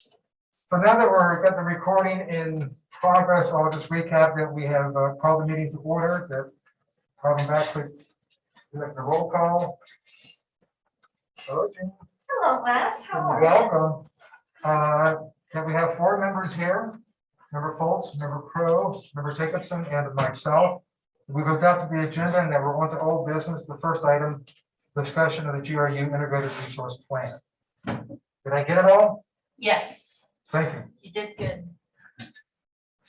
So now that we're got the recording in progress, I'll just recap that we have called the meeting to order. That probably back to the roll call. Hello, Jane. Hello, Wes. How are you? Welcome. That we have 4 members here: Member Foltz, Member Crow, Member Jacobson, and myself. We've adopted the agenda, and then we're on to old business. The first item, discussion of the GRU Integrated Resource Plan. Did I get it all? Yes, Thank you. you did good.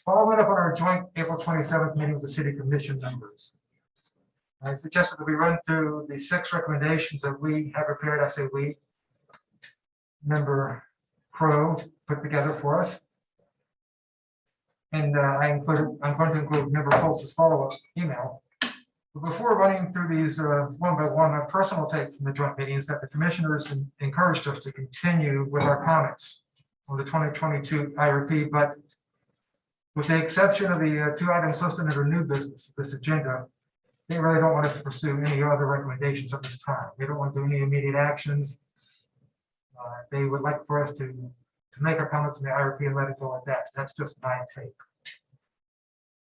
Following up on our joint April 27th meeting with the City Commission members, I suggested that we run through the 6 recommendations that we have prepared. I say we, Member Crow put together for us. And I'm going to include Member Foltz's follow-up email. But before running through these one by one, my personal take from the joint meeting is that the commissioners encouraged us to continue with our comments on the 2022 IRP, but with the exception of the 2 items listed under new business, this agenda, they really don't want us to pursue any other recommendations at this time. They don't want to do any immediate actions. They would like for us to make our comments in the IRP and let it go at that. That's just my take.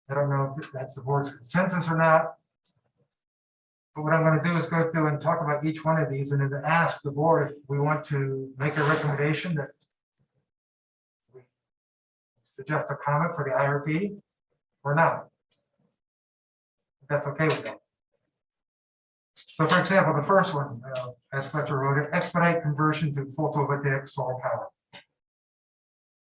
I don't know if that's the board's consensus or not. But what I'm going to do is go through and talk about each one of these and then ask the board if we want to make a recommendation that we suggest a comment for the IRP or not. If that's okay with them. So for example, the first one, as Fletcher wrote it, expedite conversion to photovoltaic solar power.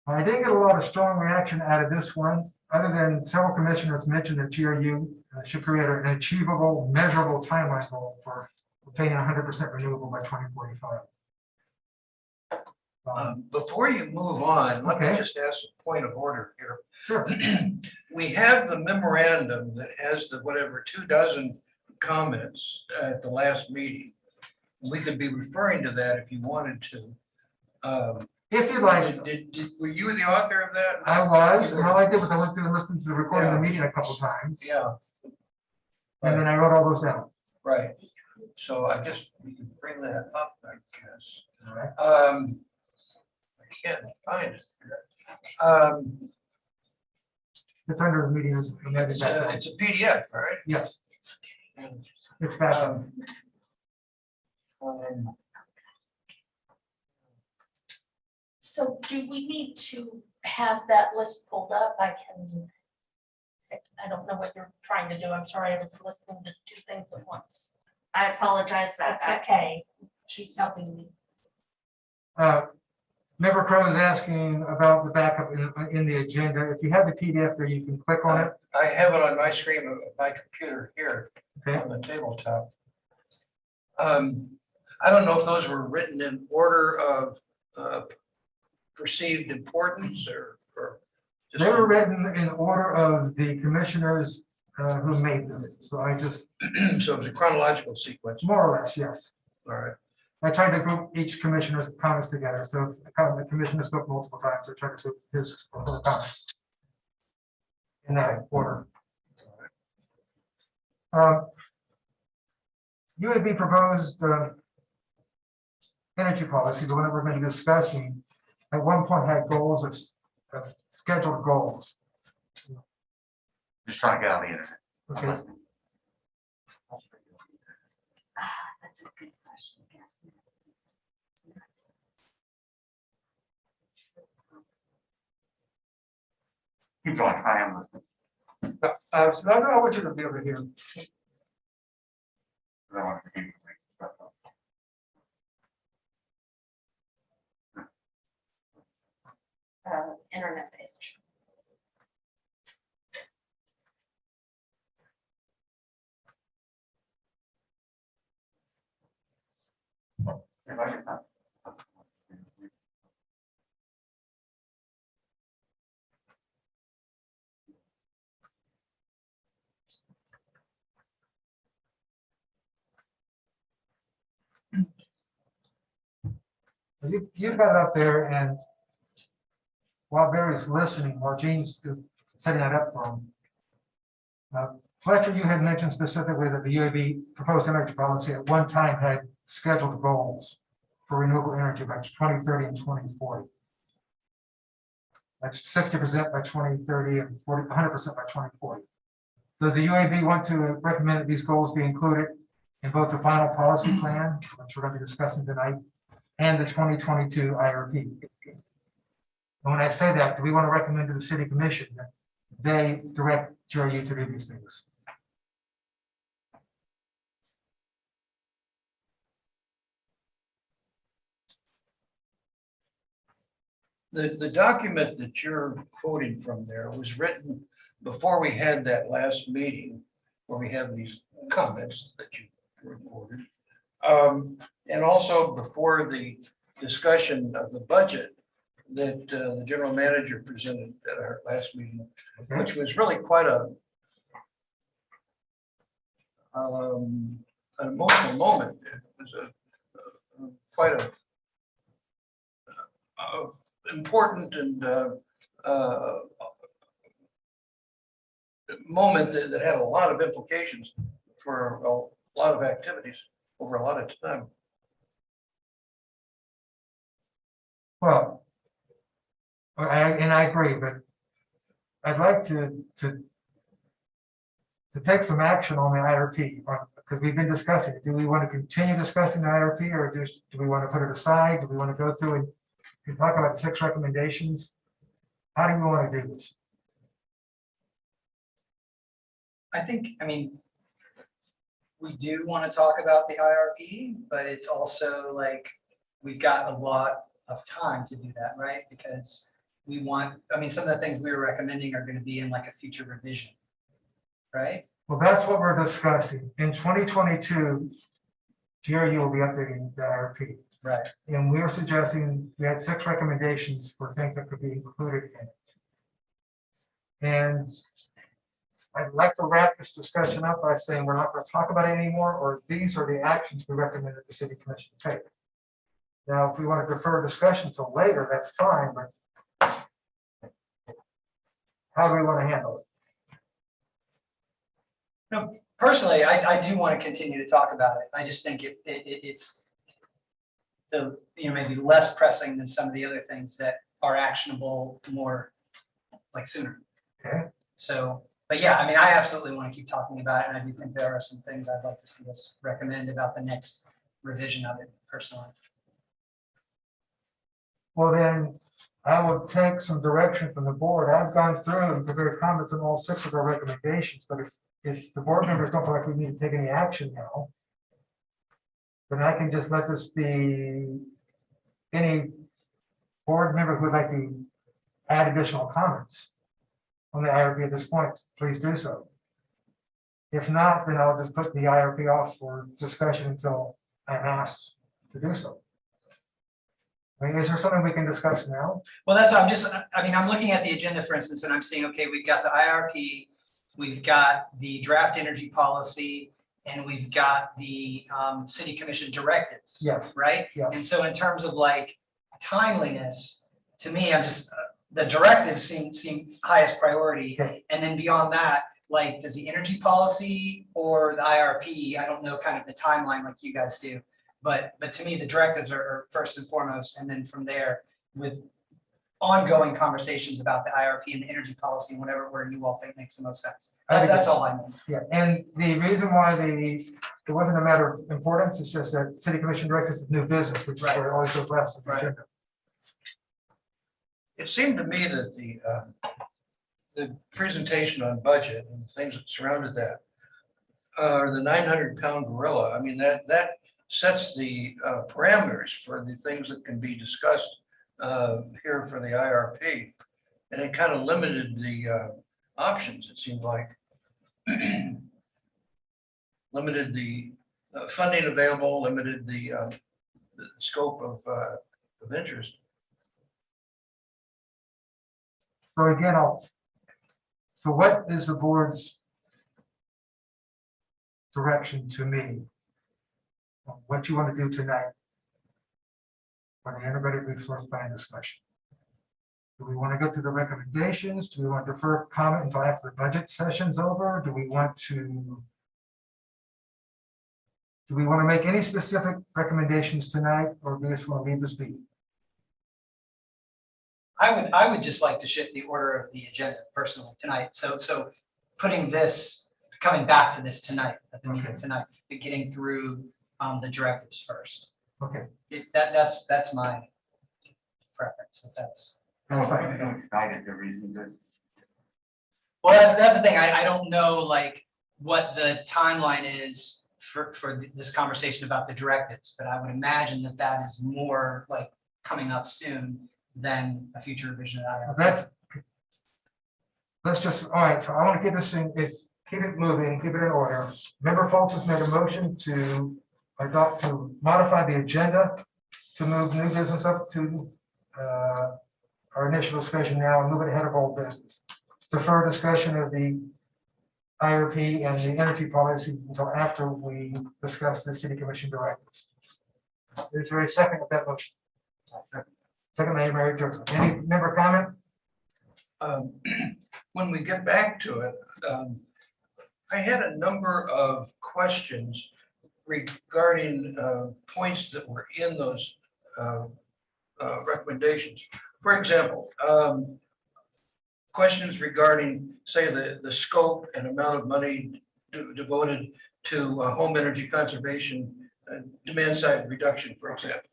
I didn't get a lot of strong reaction out of this one, other than several commissioners mentioned that GRU should create an achievable, measurable timeline goal for obtaining 100% renewable by 2045. Before you move on, let Okay. me just ask a point of order here. Sure. We have the memorandum that has the whatever 24 comments at the last meeting. We could be referring to that if you wanted to. If you'd like, Were you the author of that? I was, and all I did was I went through and listened to the recording of the meeting a couple times. Yeah, And then I wrote all those down. right. So I guess we can bring that up, I guess. All right. I can't find it. It's under the meeting. It's a PDF, right? Yes, it's back. So do we need to have that list pulled up? I don't know what you're trying to do. I'm sorry, I was listening to 2 things at once. I apologize. That's okay. She's helping me. Member Crow is asking about the backup in the agenda. If you have the PDF there, you can click on it. I have it on my screen of my computer here Okay. on the tabletop. I don't know if those were written in order of perceived importance or just. They were written in order of the commissioners who made them. So I just, So it was a chronological sequence. more or less, yes. All right. I tried to group each commissioner's comments together. So the commissioner spoke multiple times. I tried to group his comments in that order. UAB proposed energy policy, the one that we're going to be discussing, at one point had goals of scheduled goals. Just trying to get on the internet. Okay. That's a good question, I guess. Keep going, I am listening. So I want you to be over here. I don't want to keep stuff up. Internet page. If I get that. You've got it up there, and while Barry's listening, while Jean's setting that up for him, Fletcher, you had mentioned specifically that the UAB proposed energy policy at one time had scheduled goals for renewable energy by 2030 and 2040. That's 60% by 2030 and 100% by 2040. Does the UAB want to recommend that these goals be included in both the final policy plan, which we're going to be discussing tonight, and the 2022 IRP? And when I say that, do we want to recommend to the city commission that they direct GRU to do these things? The document that you're quoting from there was written before we had that last meeting, where we have these comments that you reported. And also before the discussion of the budget that the general manager presented at our last meeting, which was really quite an emotional moment. It was quite a important and moment that had a lot of implications for a lot of activities over a lot of time. Well, I agree, but I'd like to take some action on the IRP, because we've been discussing it. Do we want to continue discussing the IRP, or just do we want to put it aside? Do we want to go through and talk about 6 recommendations? How do you want to do this? I mean, we do want to talk about the IRP, but it's also like, we've got a lot of time to do that, right? Because we want, I mean, some of the things we were recommending are going to be in like a future revision, right? Well, that's what we're discussing. In 2022, GRU will be updating the IRP. Right. And we were suggesting, we had 6 recommendations for things that could be included in it. And I'd like to wrap this discussion up by saying we're not going to talk about it anymore, or these are the actions we recommend that the city commission take. Now, if we want to defer discussion till later, that's fine, but how do we want to handle it? No, personally, I do want to continue to talk about it. I just think it's the, maybe less pressing than some of the other things that are actionable more like sooner. Okay. So, but yeah, I mean, I absolutely want to keep talking about it, and I do think there are some things I'd like to see us recommend about the next revision of it personally. Well, then I will take some direction from the board. I've gone through and prepared comments on all 6 of our recommendations, but if the board members don't feel like we need to take any action now, then I can just let this be any board member who would like to add additional comments on the IRP at this point, please do so. If not, then I'll just put the IRP off for discussion until I'm asked to do so. I mean, is there something we can discuss now? Well, that's what I'm looking at the agenda, for instance, and I'm seeing, okay, we've got the IRP, we've got the draft energy policy, and we've got the city commission directives. Yes. Right? Yes. And so in terms of like timeliness, to me, I'm just, the directives seem highest priority. Okay. And then beyond that, like, does the energy policy or the IRP, I don't know kind of the timeline like you guys do. But to me, the directives are first and foremost, and then from there, with ongoing conversations about the IRP and the energy policy, whatever where you all think makes the most sense. That's all I mean. Yeah, and the reason why it wasn't a matter of importance, it's just that city commission directors is new business, which is where it always goes last. Right. It seemed to me that the presentation on budget and the things that surrounded that are the 900-pound gorilla. I mean, that sets the parameters for the things that can be discussed here for the IRP. And it kind of limited the options, it seemed like. Limited the funding available, limited the scope of interest. So again, so what is the board's direction to me? What you want to do tonight for the integrated resource plan discussion? Do we want to go through the recommendations? Do we want to defer comment until after the budget session's over? Do we want to make any specific recommendations tonight, or do we just want to leave this be? I would just like to shift the order of the agenda personally tonight. So putting this, coming back to this tonight, at the meeting Okay. tonight, and getting through the directives first. Okay, That's my preference. If that's, that's Well, fine. doing tonight is the reason to. well, that's the thing. I don't know like what the timeline is for this conversation about the directives, but I would imagine that that is more like coming up soon than a future revision of that. That's, let's just, all right, so I want to keep this in, keep it moving, keep it in order. Member Foltz has made a motion to modify the agenda to move new business up to our initial discussion now and move it ahead of old business. Defer discussion of the IRP and the energy policy until after we discuss the city commission directives. Is there a second of that motion? Second, Mary Jo. Any member comment? When we get back to it, I had a number of questions regarding points that were in those recommendations. For example, questions regarding, say, the scope and amount of money devoted to home energy conservation, demand side reduction, for example,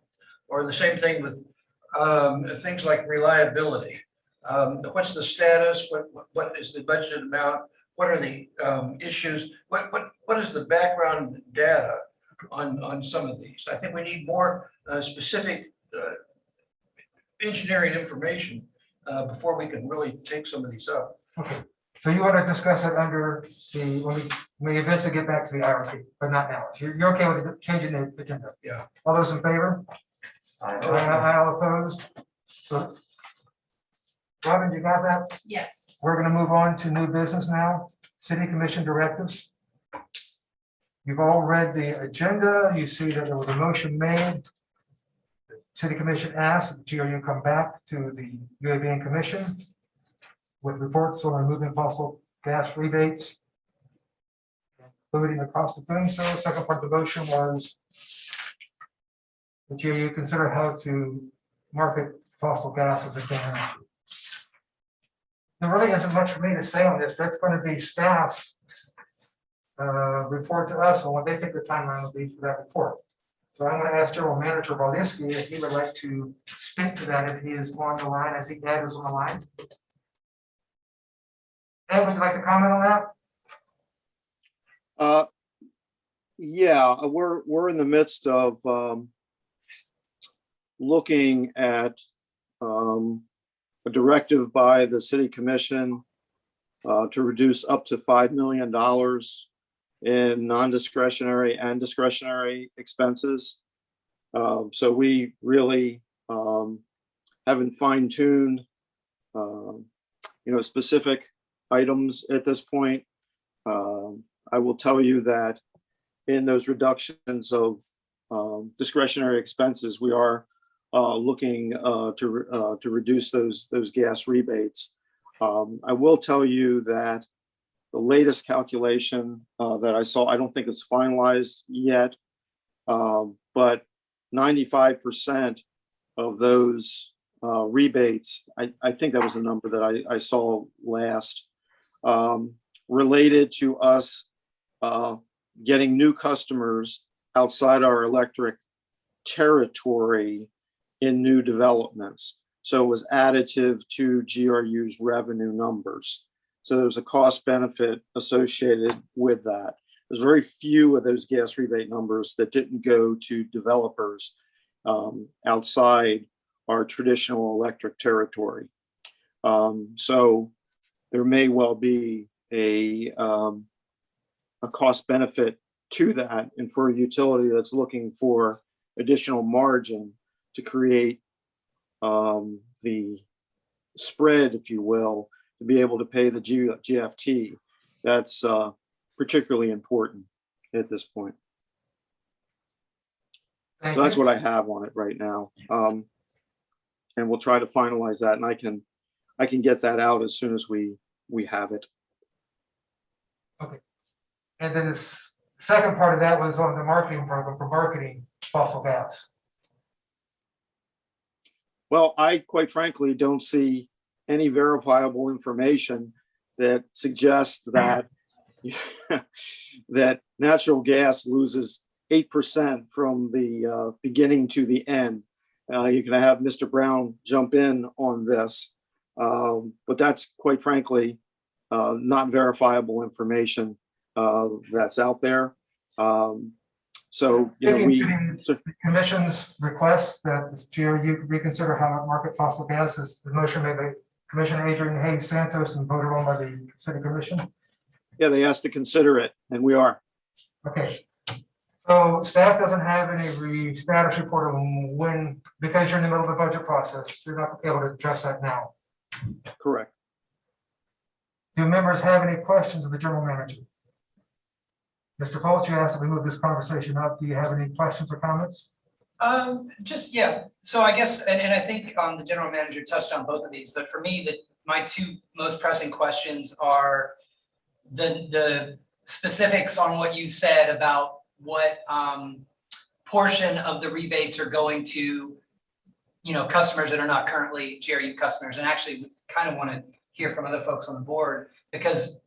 or the same thing with things like reliability. What's the status? What is the budgeted amount? What are the issues? What is the background data on some of these? I think we need more specific engineering information before we can really take some of these up. Okay, so you want to discuss it under the, when we eventually get back to the IRP, but not now. So you're okay with changing the agenda? Yeah. All those in favor? Aye, all opposed? So, Robin, you got that? Yes. We're going to move on to new business now, city commission directives. You've all read the agenda. You see that there was a motion made. The city commission asked that GRU come back to the UABN commission with reports on removing fossil gas rebates, including the cost of doing so. Second part of the motion was that GRU consider how to market fossil gas as a clean energy. There really isn't much for me to say on this. That's going to be staff's report to us on what they think the timeline will be for that report. So I'm going to ask General Manager Walensky if he would like to speak to that if he is on the line, as Ed is on the line. Ed, would you like to comment on that? Yeah, we're in the midst of looking at a directive by the city commission to reduce up to $5 million in non-discretionary and discretionary expenses. So we really haven't fine-tuned, specific items at this point. I will tell you that in those reductions of discretionary expenses, we are looking to reduce those gas rebates. I will tell you that the latest calculation that I saw, I don't think it's finalized yet, but 95% of those rebates, I think that was the number that I saw last, related to us getting new customers outside our electric territory in new developments. So it was additive to GRU's revenue numbers. So there's a cost benefit associated with that. There's very few of those gas rebate numbers that didn't go to developers outside our traditional electric territory. So there may well be a cost benefit to that, and for a utility that's looking for additional margin to create the spread, if you will, to be able to pay the GFT. That's particularly important at this point. Thank So that's you. what I have on it right now. And we'll try to finalize that, and I can get that out as soon as we have it. And then the second part of that was on the marketing program for marketing fossil gas. Well, I quite frankly don't see any verifiable information that suggests that that natural gas loses 8% from the beginning to the end. You're going to have Mr. Brown jump in on this, but that's quite frankly not verifiable information that's out there. So, you know, The commission's request that the GRU reconsider how it market fossil gas is the motion made by Commissioner Adrian Hayes Santos and voted on by the city commission. yeah, they asked to consider it, and we are. Okay. So staff doesn't have any status report on when, because you're in the middle of the budget process, you're not able to address that now. Correct. Do members have any questions of the general manager? Mr. Polch, you asked if we move this conversation up. Do you have any questions or comments? Just, yeah, so I guess, and I think the general manager touched on both of these, but for me, my two most pressing questions are the specifics on what you said about what portion of the rebates are going to, you know, customers that are not currently GRU customers, and actually we kind of want to hear from other folks on the board, because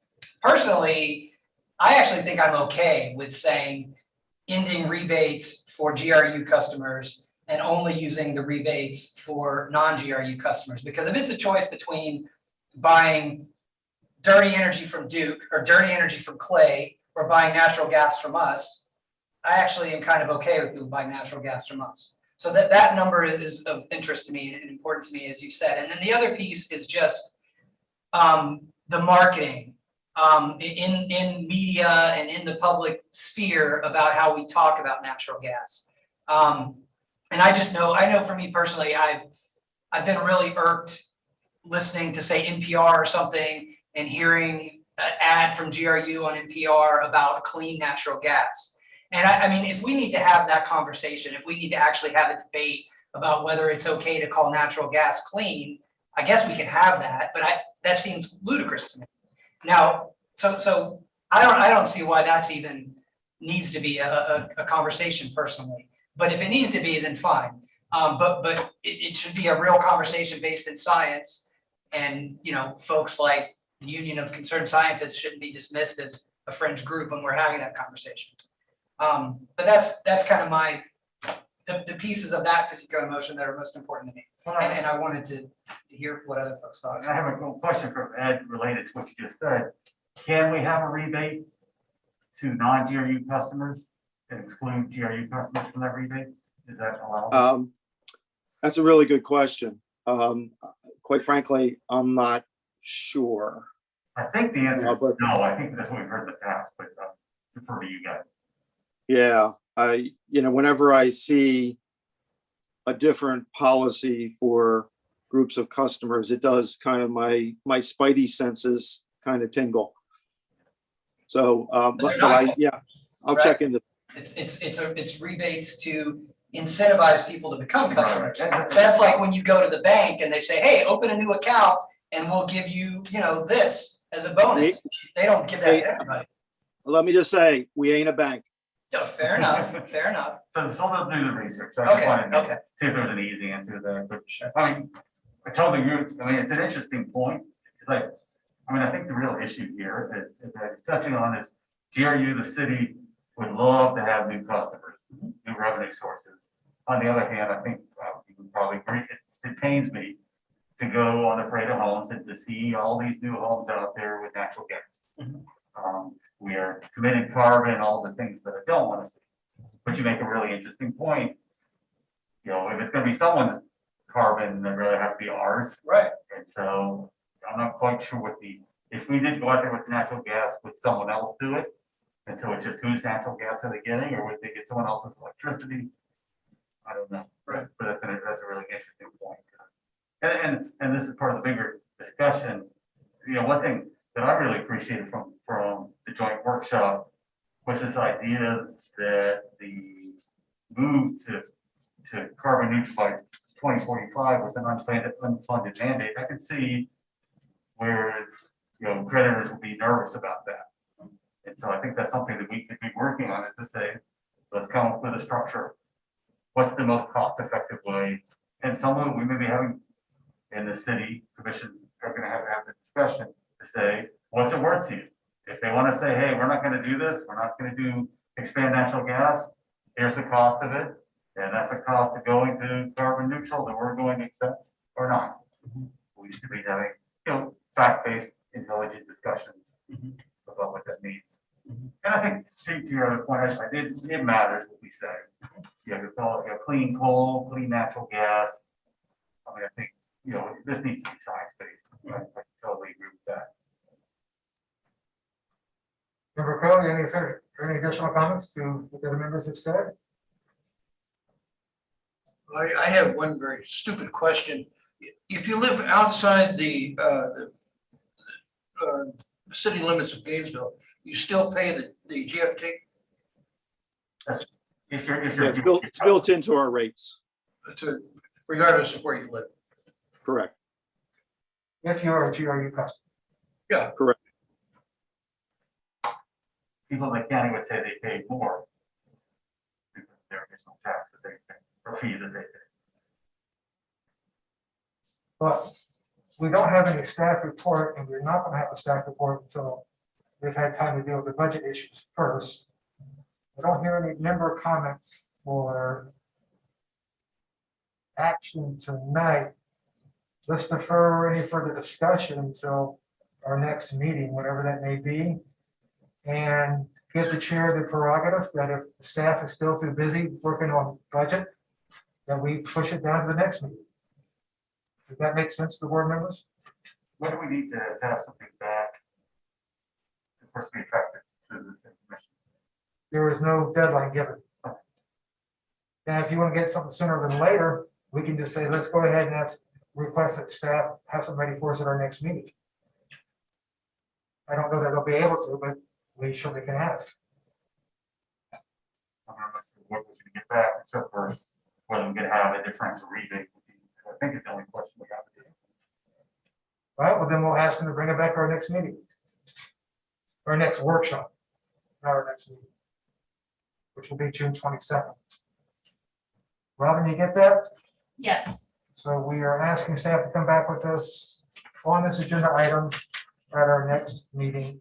personally, I actually think I'm okay with saying ending rebates for GRU customers and only using the rebates for non-GRU customers. Because if it's a choice between buying dirty energy from Duke or dirty energy from Clay or buying natural gas from us, I actually am kind of okay with people buying natural gas from us. So that number is of interest to me and important to me, as you said. And then the other piece is just the marketing in media and in the public sphere about how we talk about natural gas. And I know for me personally, I've been really irked listening to say NPR or something and hearing an ad from GRU on NPR about clean natural gas. And I mean, if we need to have that conversation, if we need to actually have a debate about whether it's okay to call natural gas clean, I guess we can have that, but that seems ludicrous to me. Now, so I don't see why that's even needs to be a conversation personally. But if it needs to be, then fine. But it should be a real conversation based in science, and you know, folks like the Union of Concerned Scientists shouldn't be dismissed as a fringe group when we're having that conversation. But that's kind of the pieces of that particular motion that are most important to me. And I wanted to hear what other folks thought. I have a question for Ed related to what you just said. Can we have a rebate to non-GRU customers and exclude GRU customers from that rebate? Is that allowed? That's a really good question. Quite frankly, I'm not sure. I think the answer is but- no. I think that's what we've heard in the past, but defer to you guys. Yeah, whenever I see a different policy for groups of customers, it does kind of my spidey senses kind of tingle. So, I'll check into. It's rebates to incentivize people to become customers. So that's like when you go to the bank and they say, hey, open a new account and we'll give you, this as a bonus. They don't give that to everybody. Let me just say, we ain't a bank. No, fair enough, fair enough. So they'll do the research. So I just wanted to see if there's an easy answer there. But I mean, I totally agree. I mean, it's an interesting point. Because I think the real issue here is that it's touching on this GRU, the city would love to have new customers, new revenue sources. On the other hand, I think you would probably agree, it pains me to go on the parade of homes and to see all these new homes out there with natural gas. We are committing carbon and all the things that I don't want to see. But you make a really interesting point. If it's going to be someone's carbon, then really have to be ours. Right. And so I'm not quite sure if we did go out there with natural gas, would someone else do it? And so it's just whose natural gas are they getting, or would they get someone else's electricity? I don't know. Right. But that's a really interesting point. And this is part of the bigger discussion. One thing that I really appreciated from the joint workshop was this idea that the move to carbon neutral by 2045 was an unfunded mandate. I could see where creditors would be nervous about that. And so I think that's something that we could be working on, is to say, let's come up with a structure. What's the most cost-effective way And some of them we may be having in the city commission are gonna have the discussion to say, what's it worth to you? If they wanna say, hey, we're not gonna do this, we're not gonna expand natural gas, here's the cost of it. And that's a cost of going to carbon neutral that we're going to accept or not. We should be having, fact-based, intelligent discussions about what that means. And I think, to your other point, it matters what we say. You have clean coal, clean natural gas. I mean, I think, this needs to be science-based. I totally agree with that. Member Crowley, any additional comments to what the other members have said? I have one very stupid question. If you live outside the city limits of Gainesville, you still pay the GFT? If you're, Yeah, it's built into our rates, Regardless of where you live? correct. If you're a GRU customer. Yeah. Correct. people in the county would say they pay more. Because of their additional tax that they pay, or fee that they pay. But we don't have any staff report, and we're not gonna have a staff report until we've had time to deal with the budget issues first. I don't hear any member comments or action tonight. Let's defer any further discussion until our next meeting, whatever that may be. And give the chair the prerogative that if the staff is still too busy working on budget, then we push it down to the next meeting. Does that make sense to the board members? What do we need to have something back? Of course, be effective to this information. There is no deadline given. And if you want to get something sooner than later, we can just say, let's go ahead and have request that staff have something ready for us at our next meeting. I don't know that they'll be able to, but we surely can ask. I'm not sure what we're gonna get back, except for whether we're gonna have a differential rebate. I think it's the only question we have to do. All right, well, then we'll ask them to bring it back to our next meeting. Our next workshop, not our next meeting, which will be June 22nd. Robin, you get that? Yes, So we are asking staff to come back with us on this agenda item at our next meeting.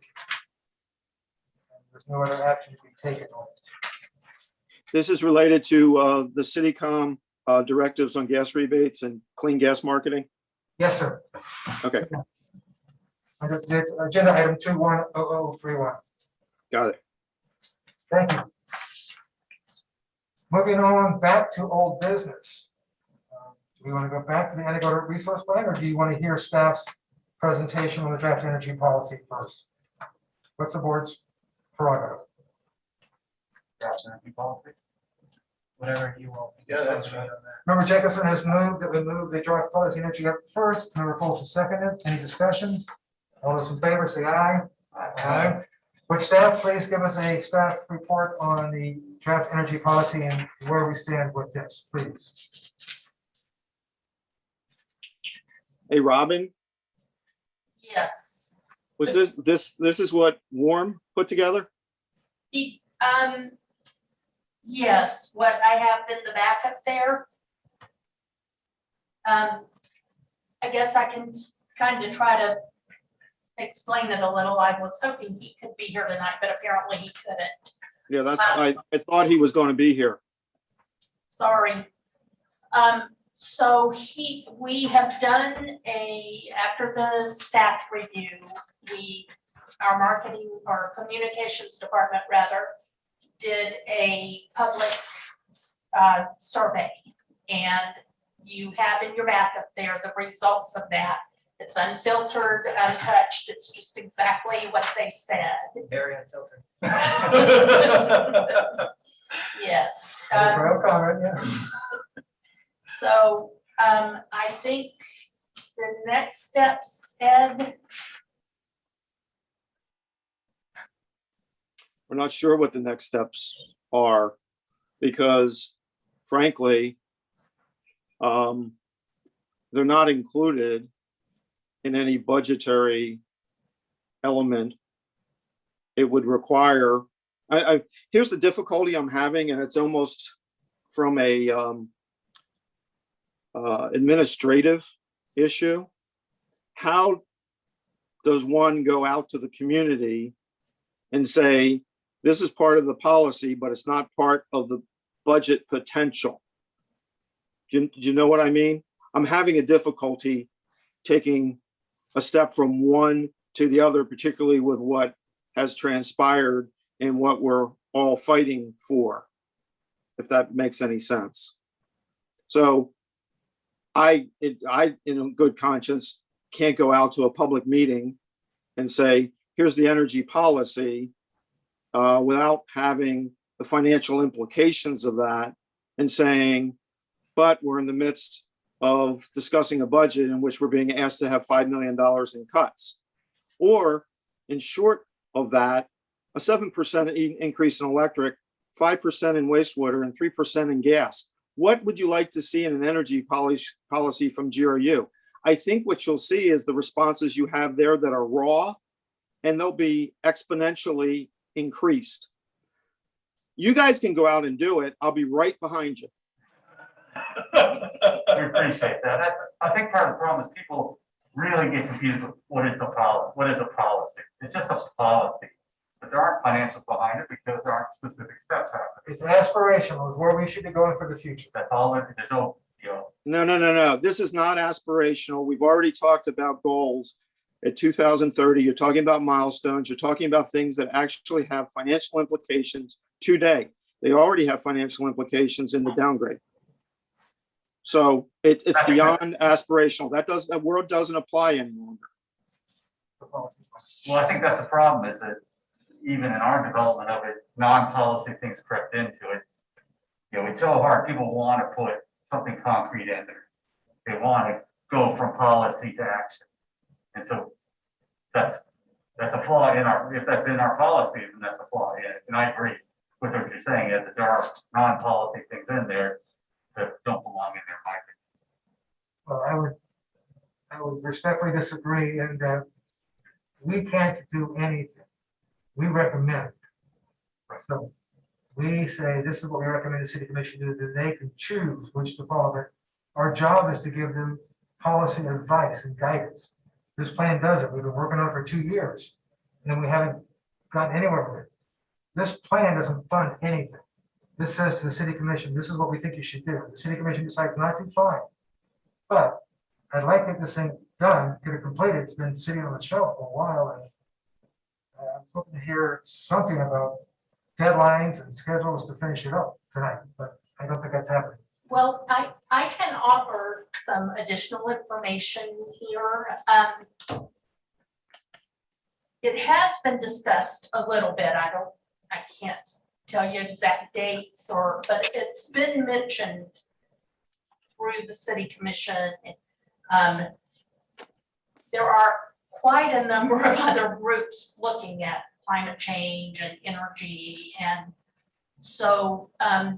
There's no other action to be taken on it. This is related to the CityCom directives on gas rebates and clean gas marketing. Yes, sir. Okay, Under it's agenda item 210031. got it. Thank you. Moving on back to old business. Do we want to go back to the integrated resource plan, or do you want to hear staff's presentation on the draft energy policy first? What's the board's prerogative? Draft energy policy. Whatever you want. Yeah, that's right. Member Jacobson has moved that we move the draft policy energy up first. Member Folds has seconded. Any discussion? All those in favor say aye. Aye. Would staff please give us a staff report on the draft energy policy and where we stand with this, please? Hey, Robin, yes. was this is what Warm put together? Yes, what I have in the backup there. I guess I can kind of try to explain it a little. I was hoping he could be here tonight, but apparently he couldn't. Yeah, that's, I thought he was going to be here. Sorry. So we have done after the staff review, our marketing or communications department rather, did a public survey. And you have in your backup there the results of that. It's unfiltered, untouched. It's just exactly what they said. Very unfiltered. Yes. No comment, yeah. So I think the next steps, Ed, We're not sure what the next steps are because frankly, they're not included in any budgetary element. It would require, here's the difficulty I'm having, and it's almost from a administrative issue. How does one go out to the community and say, this is part of the policy, but it's not part of the budget potential? Do you know what I mean? I'm having a difficulty taking a step from one to the other, particularly with what has transpired and what we're all fighting for, if that makes any sense. So I, in good conscience, can't go out to a public meeting and say, here's the energy policy, without having the financial implications of that and saying, but we're in the midst of discussing a budget in which we're being asked to have $5 million in cuts. Or in short of that, a 7% increase in electric, 5% in wastewater, and 3% in gas. What would you like to see in an energy policy from GRU? I think what you'll see is the responses you have there that are raw, and they'll be exponentially increased. You guys can go out and do it. I'll be right behind you. We appreciate that. I think part of the problem is people really get confused with what is a policy. It's just a policy, but there aren't financials behind it because there aren't specific steps out there. It's aspirational, is where we should be going for the future. That's all. There's no, No. This is not aspirational. We've already talked about goals at 2030. You're talking about milestones. You're talking about things that actually have financial implications today. They already have financial implications in the downgrade. So it's beyond aspirational. That word doesn't apply any longer. Well, I think that's the problem, is that even in our development of it, non-policy things crept into it. It's so hard. People want to put something concrete in there. They want to go from policy to action. And so that's a flaw in if that's in our policy, then that's a flaw in it. And I agree with what you're saying, that there are non-policy things in there that don't belong in there, in my opinion. Well, I would respectfully disagree in that we can't do anything. We recommend. So we say, this is what we recommend the city commission do, then they can choose which to follow. But our job is to give them policy advice and guidance. This plan does it. We've been working on it for 2 years and we haven't gotten anywhere with it. This plan doesn't fund anything. This says to the city commission, this is what we think you should do. The city commission decides not to, fine. But I'd like to get this thing done, get it completed. It's been sitting on the shelf for a while. And I'm hoping to hear something about deadlines and schedules to finish it up tonight, but I don't think that's happening. Well, I can offer some additional information here. It has been discussed a little bit. I can't tell you exact dates but it's been mentioned through the city commission. There are quite a number of other groups looking at climate change and energy. And so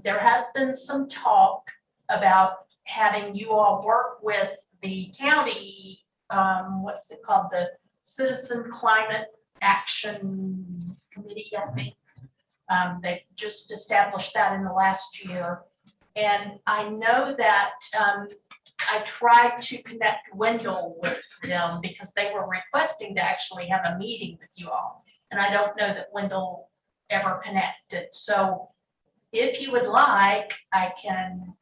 there has been some talk about having you all work with the county, what's it called? The Citizen Climate Action Committee, I think. They've just established that in the last year. And I know that I tried to connect Wendell with them because they were requesting to actually have a meeting with you all. And I don't know that Wendell ever connected. So if you would like, I can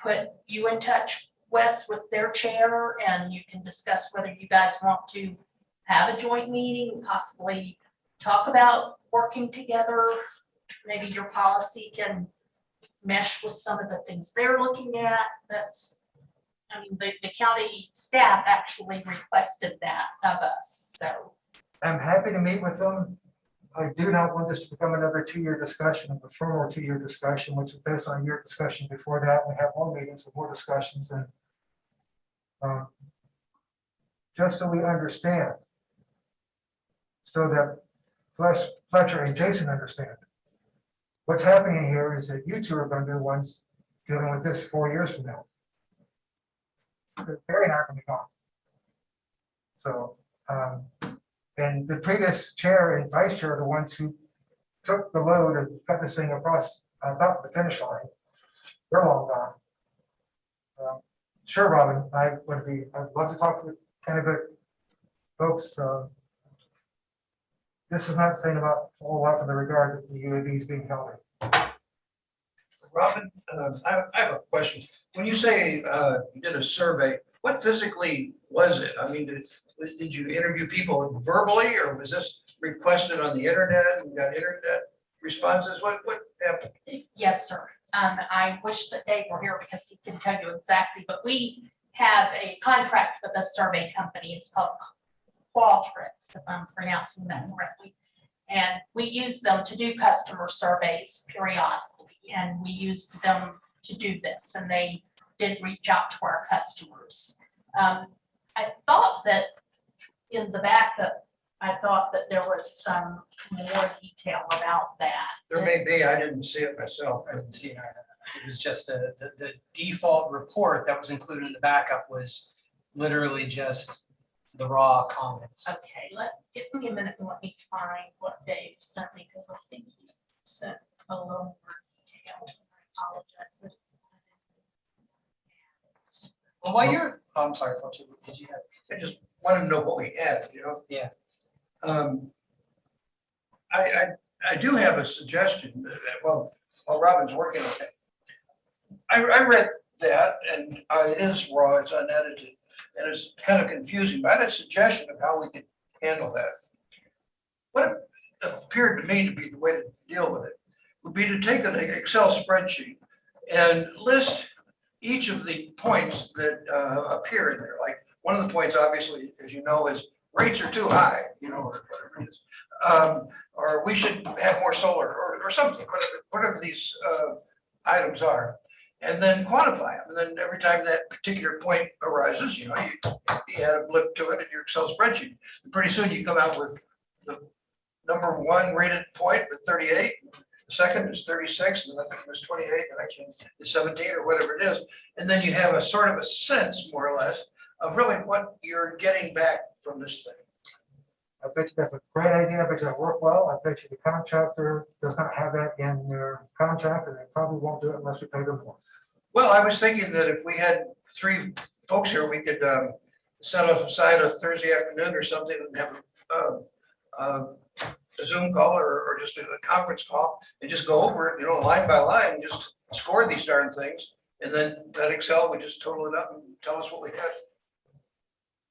put you in touch, Wes, with their chair, and you can discuss whether you guys want to have a joint meeting, possibly talk about working together. Maybe your policy can mesh with some of the things they're looking at. The county staff actually requested that of us, so. I'm happy to meet with them. I do not want this to become another 2-year discussion. I prefer more 2-year discussion, which is based on a year discussion before that. We have more meetings and more discussions, and just so we understand, so that Fletcher and Jason understand. What's happening here is that you two are going to be the ones dealing with this 4 years from now. Barry and I are going to be gone. So, and the previous chair and vice chair are the ones who took the load and cut this thing across about the finish line. They're long gone. Sure, Robin, I'd love to talk to candidate folks. This is not saying about a whole lot in the regard that the UAV is being held in. Robin, I have a question. When you say you did a survey, what physically was it? I mean, did you interview people verbally, or was this requested on the internet and got internet responses? What happened? Yes, sir. I wish that Dave were here because he can tell you exactly, but we have a contract with a survey company. It's called Qualtrics, if I'm pronouncing that correctly. And we use them to do customer surveys periodically, and we used them to do this, and they did reach out to our customers. I thought that in the backup, I thought that there was some more detail about that. There may be, I didn't see it myself. I didn't see it either. It was just the default report that was included in the backup was literally just the raw comments. Okay, give me a minute and let me find what Dave sent me, because I think he sent a little more detail. I apologize. Well, while you're, oh, I'm sorry, Fletcher, did you have? I just wanted to know what we had, Yeah. I do have a suggestion, while Robin's working on it. I read that, and it is raw, it's unedited, and it's kind of confusing, but I had a suggestion of how we could handle that. What appeared to me to be the way to deal with it would be to take an Excel spreadsheet and list each of the points that appear in there. Like, one of the points, obviously, as you know, is rates are too high, or whatever it is. Or we should have more solar, or something, whatever these items are. And then quantify them. And then every time that particular point arises, you add a blip to it in your Excel spreadsheet. And pretty soon you come out with the number one rated point with 38. The second is 36, and I think it was 28, the next one is 17, or whatever it is. And then you have a sort of a sense, more or less, of really what you're getting back from this thing. I bet you that's a great idea. I bet you that'll work well. I bet you the contractor does not have that in their contract, and they probably won't do it unless we pay them more. Well, I was thinking that if we had 3 folks here, we could set aside a Thursday afternoon or something and have a Zoom call or just a conference call and just go over it, line by line, and just score these darn things. And then that Excel would just total it up and tell us what we had.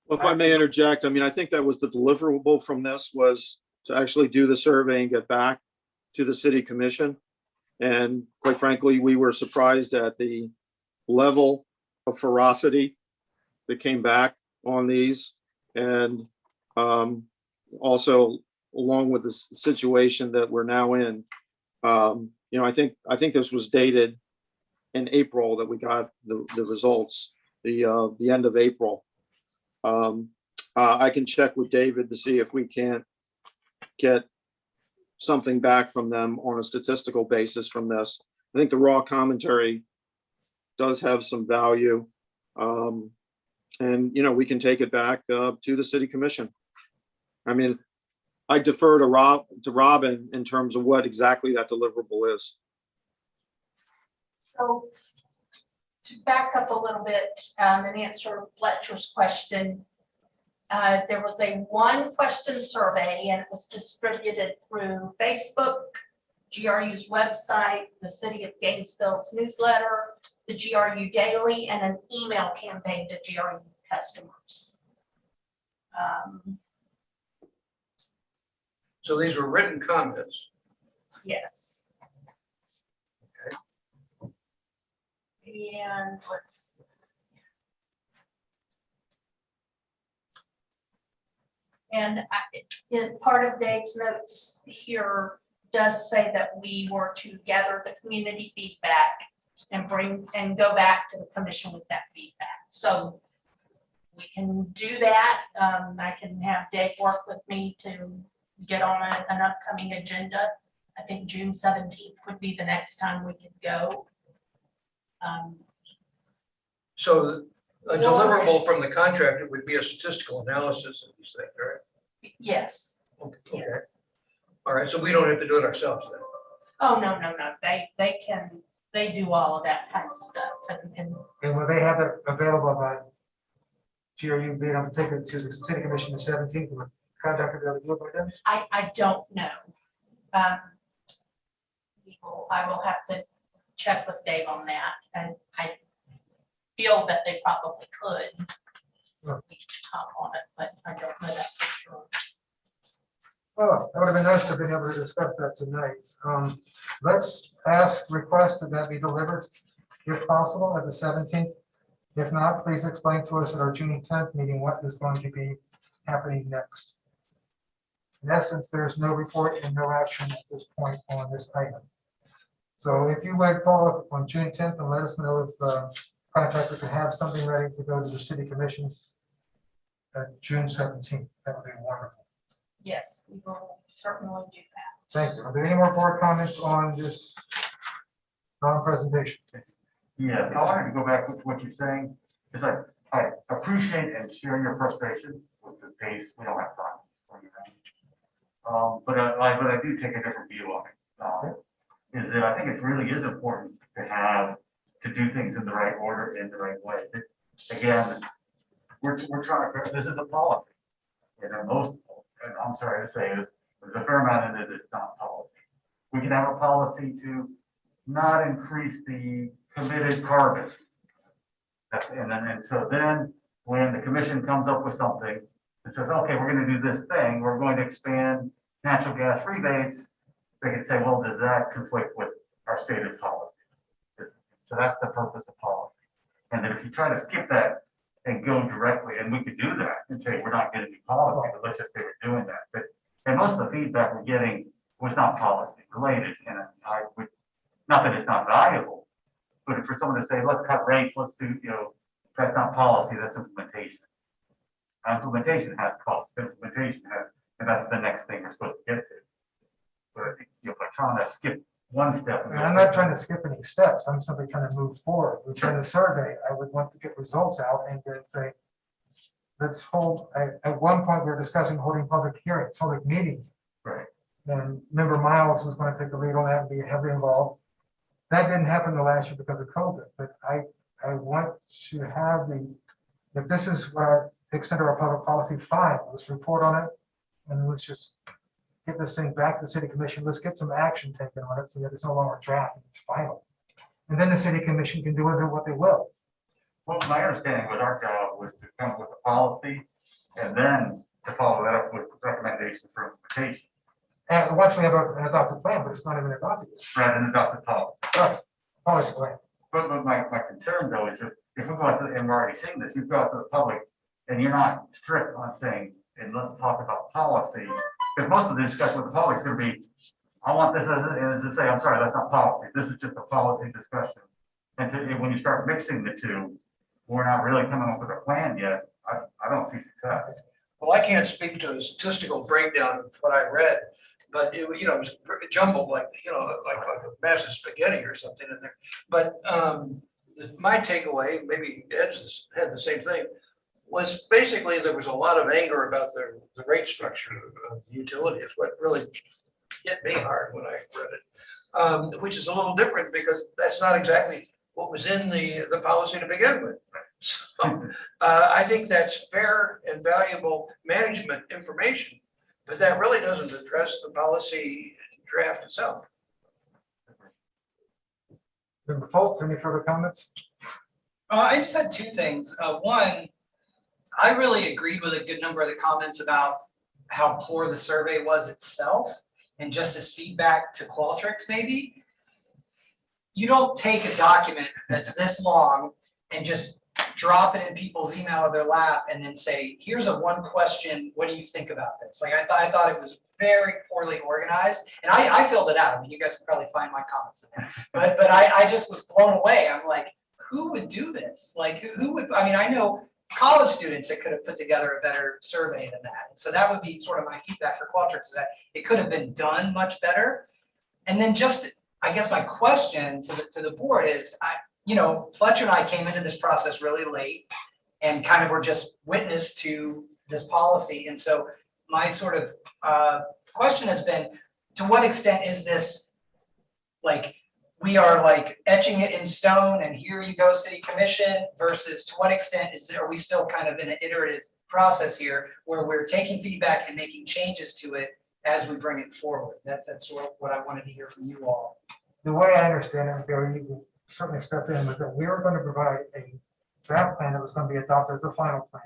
Well, if I may interject, I think that was the deliverable from this, was to actually do the survey and get back to the city commission. And quite frankly, we were surprised at the level of ferocity that came back on these. And also, along with the situation that we're now in, I think this was dated in April that we got the results, the end of April. I can check with David to see if we can't get something back from them on a statistical basis from this. I think the raw commentary does have some value. And, we can take it back to the city commission. I defer to Robin in terms of what exactly that deliverable is. So to back up a little bit and answer Fletcher's question, there was a 1-question survey, and it was distributed through Facebook, GRU's website, the City of Gainesville's newsletter, the GRU Daily, and an email campaign to GRU customers. So these were written comments. Yes. And let's. And part of Dave's notes here does say that we were to gather the community feedback and go back to the commission with that feedback. So we can do that. I can have Dave work with me to get on an upcoming agenda. I think June 17th would be the next time we could go. So a deliverable from the contractor would be a statistical analysis of these things, right? Yes, Okay. yes. All right, so we don't have to do it ourselves then. Oh, no. They they do all of that kind of stuff and And will they have it available by GRU being able to take it to the city commission the 17th, and contact will be able to do it by then? I don't know. Um, I will have to check with Dave on that, and I feel that they probably could. Sure. We should talk on it, but I don't know that for sure. Oh, that would have been nice to have been able to discuss that tonight. Let's request that be delivered if possible at the 17th. If not, please explain to us at our June 10th meeting what is going to be happening next. In essence, there's no report and no action at this point on this item. So if you would follow up on June 10th and let us know if the contractor could have something ready to go to the city commission at June 17th, that would be wonderful. Yes, we will certainly do that. Thank you. Are there any more board comments on this presentation? Yes, I wanted to go back with what you're saying, because I appreciate and share your frustration with the pace. We don't have time. But I do take a different view of it. Is that I think it really is important to do things in the right order, in the right way. Again, we're trying to, this is a policy. And I'm sorry to say this, there's a fair amount in it that's not policy. We can have a policy to not increase the committed carbon. And so then when the commission comes up with something and says, okay, we're going to do this thing, we're going to expand natural gas rebates, they can say, well, does that conflict with our stated policy? So that's the purpose of policy. And then if you try to skip that and go directly, and we could do that and say, we're not going to do policy, but let's just say we're doing that. And most of the feedback we're getting was not policy related. And I would, not that it's not valuable, but for someone to say, let's cut rates, let's do, that's not policy, that's implementation. Implementation has costs, implementation has, and that's the next thing we're supposed to get to. But I think, by trying to skip one step. And I'm not trying to skip any steps. I'm simply trying to move forward. We've done a survey. I would want to get results out and then say, let's hold, at one point, we were discussing holding public hearings, public meetings. Right. And member Miles was going to take the lead on that and be heavily involved. That didn't happen the last year because of COVID, but I want to have if this is what the extent of our public policy, fine, let's report on it. And let's just get this thing back to the city commission. Let's get some action taken on it so that it's no longer draft, it's final. And then the city commission can do with it what they will. Well, my understanding was our job was to come up with a policy and then to follow that up with recommendations for implementation. And once we have an adopted plan, but it's not even adopted yet. Rather than adopted policy. Right. Policy plan. But my concern though is if we go out to, and we're already seeing this, you go out to the public and you're not strict on saying, and let's talk about policy. Because most of the discussion with the public is going to be, I want this as to say, I'm sorry, that's not policy. This is just a policy discussion. And when you start mixing the two, we're not really coming up with a plan yet. I don't see success. Well, I can't speak to a statistical breakdown of what I read, but it was jumbled like a massive spaghetti or something in there. But my takeaway, maybe Ed's had the same thing, was basically there was a lot of anger about the rate structure of the utility. It's what really hit me hard when I read it, which is a little different because that's not exactly what was in the policy to begin with. So I think that's fair and valuable management information, but that really doesn't address the policy draft itself. Member Foltz, any further comments? I just had two things. One, I really agreed with a good number of the comments about how poor the survey was itself, and just as feedback to Qualtrics maybe. You don't take a document that's this long and just drop it in people's email or their lap and then say, here's a one question, what do you think about this? Like I thought it was very poorly organized, and I filled it out. I mean, you guys can probably find my comments in there, but I just was blown away. I'm like, who would do this? Like who would, I mean, I know college students that could have put together a better survey than that. So that would be sort of my feedback for Qualtrics, is that it could have been done much better. And then just, I guess my question to the board is, Fletcher and I came into this process really late and kind of were just witness to this policy. And so my sort of question has been, to what extent is this like we are like etching it in stone and here you go, city commission, versus to what extent are we still kind of in an iterative process here where we're taking feedback and making changes to it as we bring it forward? That's what I wanted to hear from you all. The way I understand it, Gary, you can certainly step in, was that we were going to provide a draft plan that was going to be adopted as the final plan.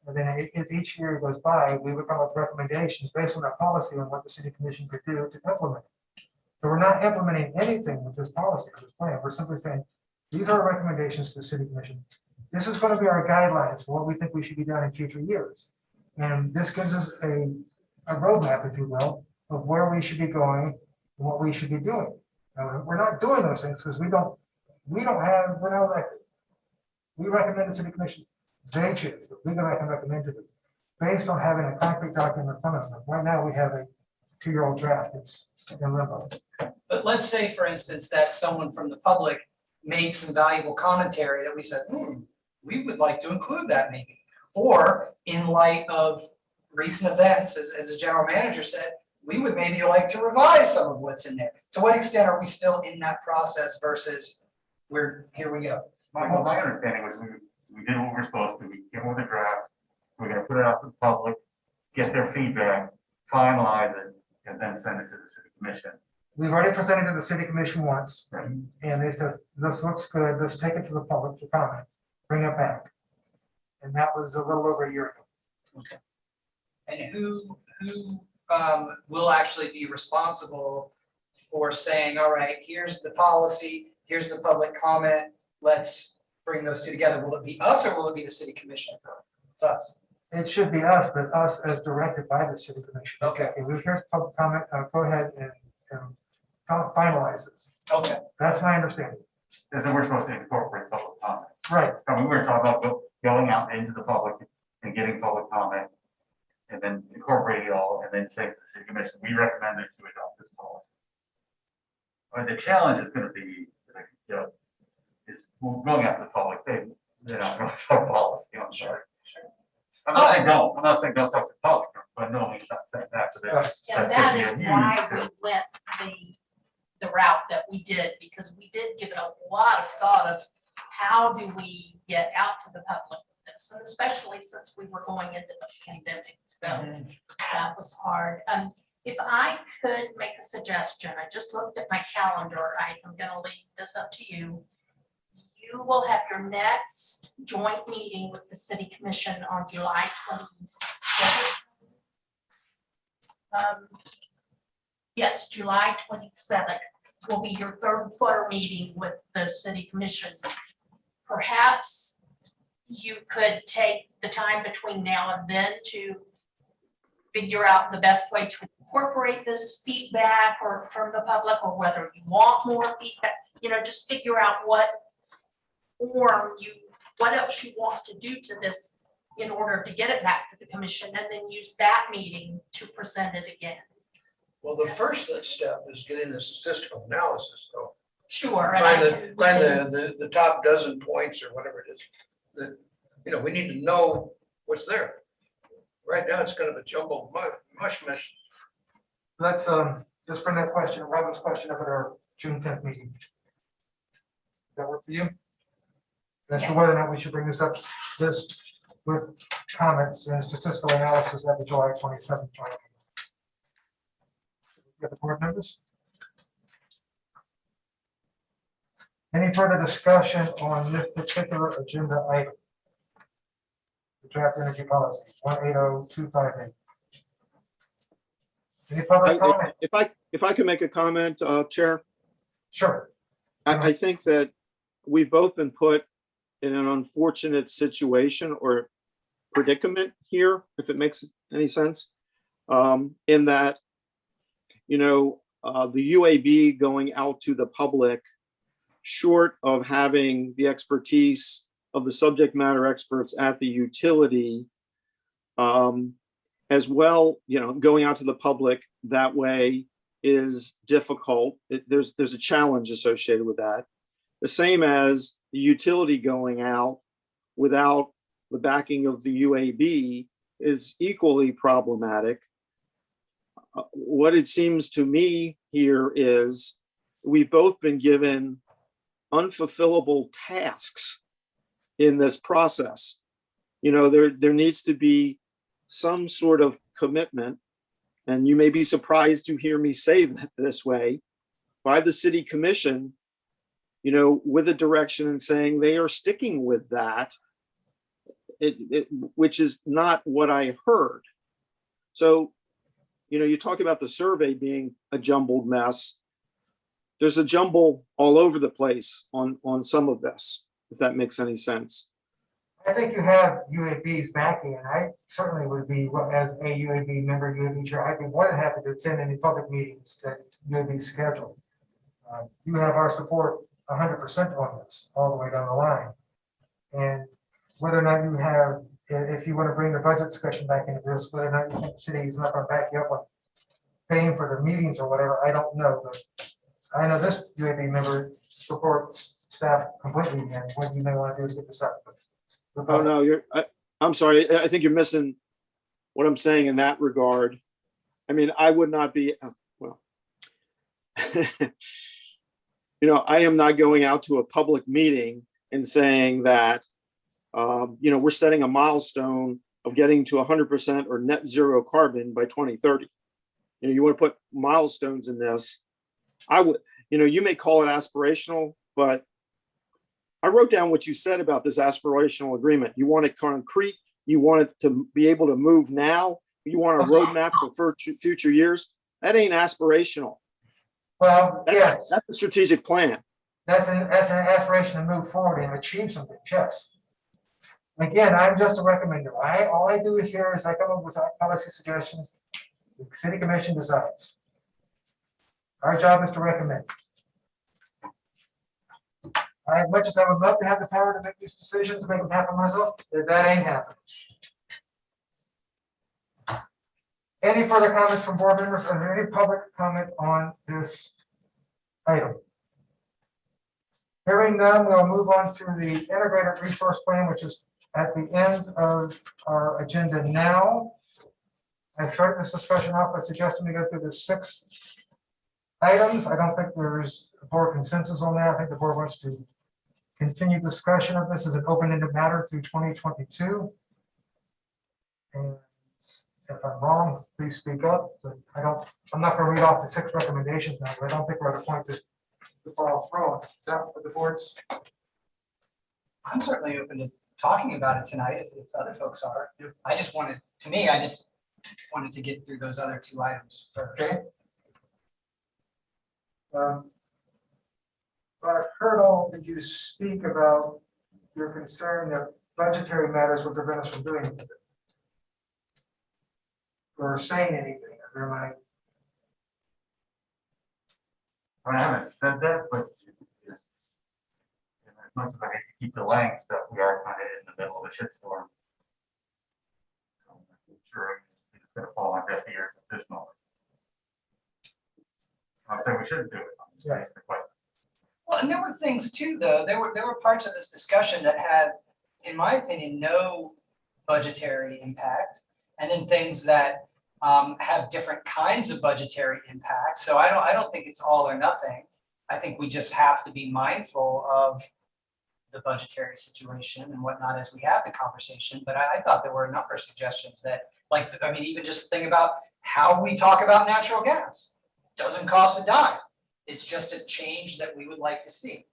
And then as each year goes by, we would come up with recommendations based on that policy on what the city commission could do to implement it. So we're not implementing anything with this policy or this plan. We're simply saying, these are our recommendations to the city commission. This is going to be our guidelines for what we think we should be doing in future years. And this gives us a roadmap, if you will, of where we should be going and what we should be doing. Now, we're not doing those things because we're not elected. We recommend the city commission, they choose, but we go back and recommend to them based on having a concrete document in front of them. Right now, we have a 2-year-old draft. It's in limbo. But let's say, for instance, that someone from the public made some valuable commentary that we said, we would like to include that maybe. Or in light of recent events, as the general manager said, we would maybe like to revise some of what's in there. To what extent are we still in that process versus here we go? My understanding was we did what we're supposed to. We came with a draft. We're gonna put it out to the public, get their feedback, finalize it, and then send it to the city commission. We've already presented to the city commission once, Right. and they said, this looks good, let's take it to the public to comment, bring it back. And that was a little over a year ago. Okay. And who will actually be responsible for saying, all right, here's the policy, here's the public comment, let's bring those two together? Will it be us or will it be the city commission? It's us. It should be us, but us as directed by the city commission. Okay. If we hear public comment, go ahead and finalize this. Okay. That's my understanding. And so we're supposed to incorporate public comment. Right. I mean, we were talking about going out into the public and getting public comment and then incorporating it all and then saying to the city commission, we recommend that you adopt this policy. But the challenge is going to be, is going out to the public, they're not going to talk policy, I'm sorry. I'm not saying don't, I'm not saying don't talk to the public, but no, he's not saying that. But that's Yeah, gonna that be is a huge why we tip. went the route that we did, because we did give it a lot of thought of how do we get out to the public with this, and especially since we were going into the pandemic, so that was hard. If I could make a suggestion, I just looked at my calendar, I am gonna leave this up to you. You will have your next joint meeting with the city commission on July 27th. Yes, July 27th will be your third quarter meeting with the city commission. Perhaps you could take the time between now and then to figure out the best way to incorporate this feedback or from the public, or whether you want more feedback, just figure out what else you want to do to this in order to get it back to the commission, and then use that meeting to present it again. Well, the first step is getting the statistical analysis, though. Sure. Find the top dozen points or whatever it is. That, we need to know what's there. Right now, it's kind of a jumbled mush mess. Let's just bring that question, Robin's question up at our June 10th meeting. Does that work for you? As to whether or not we should bring this with comments and statistical analysis at the July 27th. Get the board members. Any further discussion on this particular agenda item? The draft energy policy, 180258. Any public comment? If I could make a comment, Chair, Sure. I think that we've both been put in an unfortunate situation or predicament here, if it makes any sense, in that, the UAB going out to the public, short of having the expertise of the subject matter experts at the utility, as well, going out to the public that way is difficult. There's a challenge associated with that. The same as the utility going out without the backing of the UAB is equally problematic. What it seems to me here is we've both been given unfulfillable tasks in this process. There needs to be some sort of commitment, and you may be surprised to hear me say that this way, by the city commission, with a direction and saying they are sticking with that, which is not what I heard. So, you talk about the survey being a jumbled mess. There's a jumble all over the place on some of this, if that makes any sense. I think you have UAB's backing, and I certainly would be, as a UAB member, UAB chair, I'd be more than happy to attend any public meetings that UAB scheduled. You have our support 100% on this, all the way down the line. And whether or not you have, if you want to bring the budget discussion back into this, whether or not you think the city is not going to back you up on paying for the meetings or whatever, I don't know. But I know this UAB member supports staff completely, and what you may want to do is get this up. Oh, no, I'm sorry. I think you're missing what I'm saying in that regard. I mean, I would not be, well, I am not going out to a public meeting and saying that, we're setting a milestone of getting to 100% or net zero carbon by 2030. You want to put milestones in this. I would, you may call it aspirational, but I wrote down what you said about this aspirational agreement. You want it concrete. You want it to be able to move now. You want a roadmap for future years. That ain't aspirational. Well, yeah, That's a strategic plan. that's an aspiration to move forward and achieve something. Yes. Again, I'm just a recommender. All I do is here is I come up with policy suggestions. The city commission decides. Our job is to recommend. As much as I would love to have the power to make these decisions and make them happen myself, that ain't happening. Any further comments from board members? Is there any public comment on this item? Hearing none, we'll move on to the integrated resource plan, which is at the end of our agenda now. I started this discussion off by suggesting we go through the 6 items. I don't think there's a board consensus on that. I think the board wants to continue discussion of this as an open-ended matter through 2022. And if I'm wrong, please speak up. But I'm not going to read off the 6 recommendations now, but I don't think we're at a point to follow through on. Is that what the board's? I'm certainly open to talking about it tonight if other folks are. I just wanted to get through those other 2 items first. Okay. Hurdle, did you speak about your concern that budgetary matters would prevent us from doing anything? Or saying anything? Or am I haven't said that, but as much as I hate to keep delaying stuff, we are kind of in the middle of a shitstorm. So I'm sure it's going to fall on deaf ears at this moment. I'll say we shouldn't do it. I'm just asking the question. Well, and there were things too, though. There were parts of this discussion that had, in my opinion, no budgetary impact, and then things that have different kinds of budgetary impact. So I don't think it's all or nothing. I think we just have to be mindful of the budgetary situation and whatnot as we have the conversation. But I thought there were a number of suggestions that, even just think about how we talk about natural gas. Doesn't cost a dime. It's just a change that we would like to see.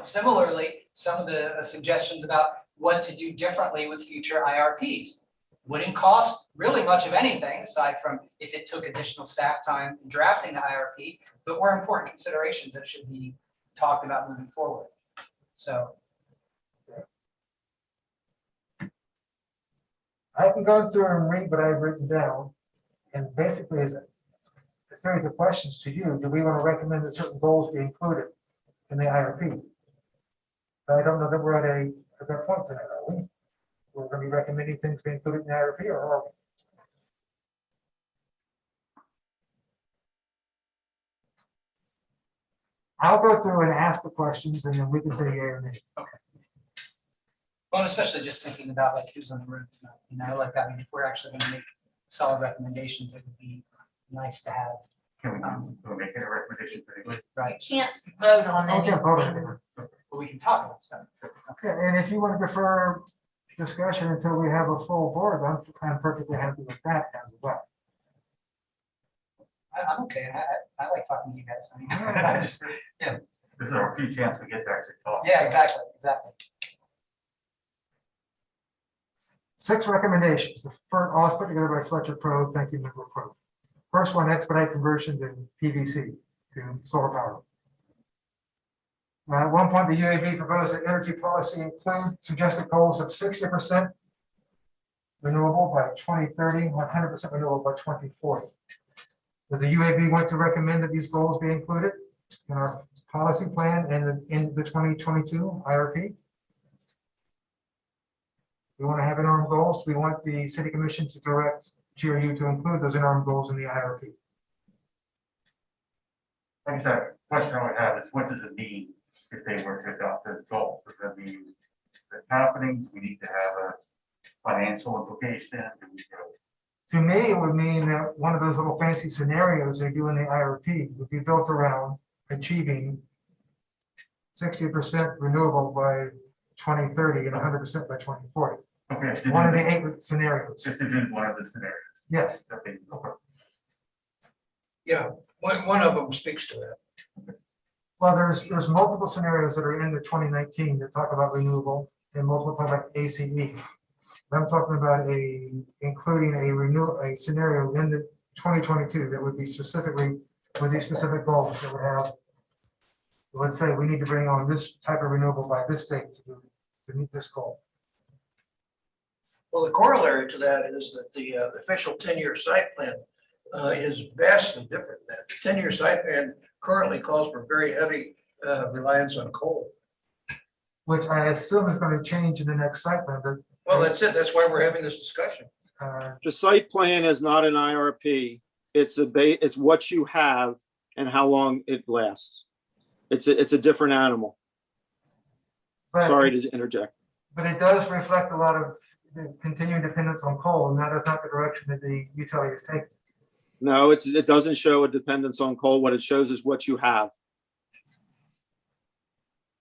Similarly, some of the suggestions about what to do differently with future IRPs wouldn't cost really much of anything aside from if it took additional staff time in drafting the IRP, but were important considerations that should be talked about moving forward. So. I can go through and read what I've written down, and basically is a series of questions to you. Do we want to recommend that certain goals be included in the IRP? But I don't know that we're at that point tonight, are we? We're going to be recommending things be included in the IRP, or are we? I'll go through and ask the questions, and then we can say yea or nay. Okay. Well, and especially just thinking about who's on the road tonight, if we're actually going to make solid recommendations, it would be nice to have can we make it a recommendation to the? You Right, can't vote on Okay, anything. vote on it. but we can talk about stuff. Okay, and if you want to defer discussion until we have a full board, I'm perfectly happy with that as well. I'm okay. I like talking to you guys. I mean, I just, This is our few chance we get to actually talk. yeah, exactly, exactly. 6 recommendations. The first, all put together by Fletcher Pro. Thank you, Member Pro. First one, expedite conversion to PVC to solar power. At one point, the UAB proposed that energy policy include suggested goals of 60% renewable by 2030, 100% renewable by 2040. Does the UAB want to recommend that these goals be included in our policy plan and in the 2022 IRP? We want to have interim goals. We want the city commission to direct GRU to include those interim goals in the IRP. Like I said, question I would have is what does it mean if they were to adopt those goals? Does that mean it's happening? We need to have a financial implication? Do we go? To me, it would mean that one of those little fancy scenarios they do in the IRP would be built around achieving 60% renewable by 2030 and 100% by 2040. Okay, so One of the 8 scenarios. just to do one of the scenarios. Yes. That they, okay. Yeah, one of them speaks to that. Well, there's multiple scenarios that are in the 2019 that talk about renewable and multiple talk about ACE. I'm talking about including a scenario in the 2022 that would be specifically with these specific goals that would have, let's say we need to bring on this type of renewable by this date to meet this goal. Well, the corollary to that is that the official 10-year site plan is vastly different than that. The 10-year site plan currently calls for very heavy reliance on coal. Which I assume is going to change in the next site plan, but Well, that's it. That's why we're having this discussion. The site plan is not an IRP. It's it's what you have and how long it lasts. It's a different animal. but- Sorry to interject. But it does reflect a lot of the continuing dependence on coal, and that is not the direction that the utility is taking. No, it doesn't show a dependence on coal. What it shows is what you have.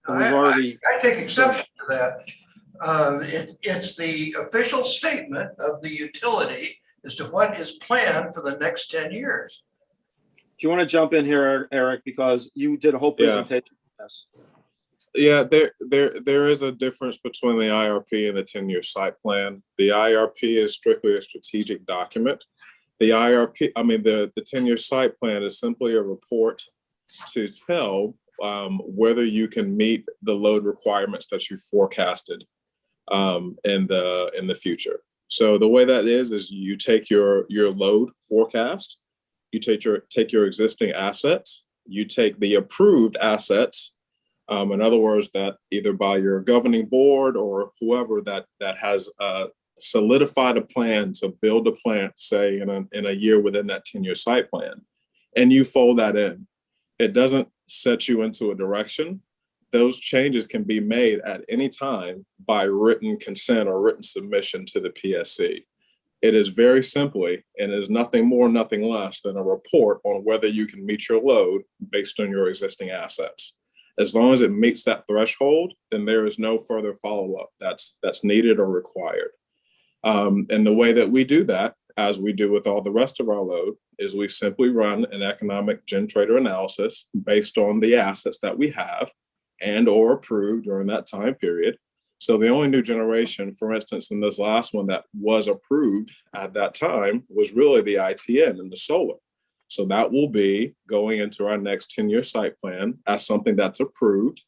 And we've already, I take exception to that. It's the official statement of the utility as to what is planned for the next 10 years. do you want to jump in here, Eric, because you did a whole Yeah. presentation on this. Yeah, there is a difference between the IRP and the 10-year site plan. The IRP is strictly a strategic document. The IRP, I mean, the 10-year site plan is simply a report to tell whether you can meet the load requirements that you forecasted in the future. So the way that is you take your load forecast, you take your existing assets, you take the approved assets. In other words, that either by your governing board or whoever that has solidified a plan to build a plant, say in a year within that 10-year site plan, and you fold that in. It doesn't set you into a direction. Those changes can be made at any time by written consent or written submission to the PSC. It is very simply, and is nothing more, nothing less than a report on whether you can meet your load based on your existing assets. As long as it meets that threshold, then there is no further follow-up that's needed or required. And the way that we do that, as we do with all the rest of our load, is we simply run an economic gen trader analysis based on the assets that we have and or approved during that time period. So the only new generation, for instance, in this last one that was approved at that time was really the ITN and the solar. So that will be going into our next 10-year site plan as something that's approved.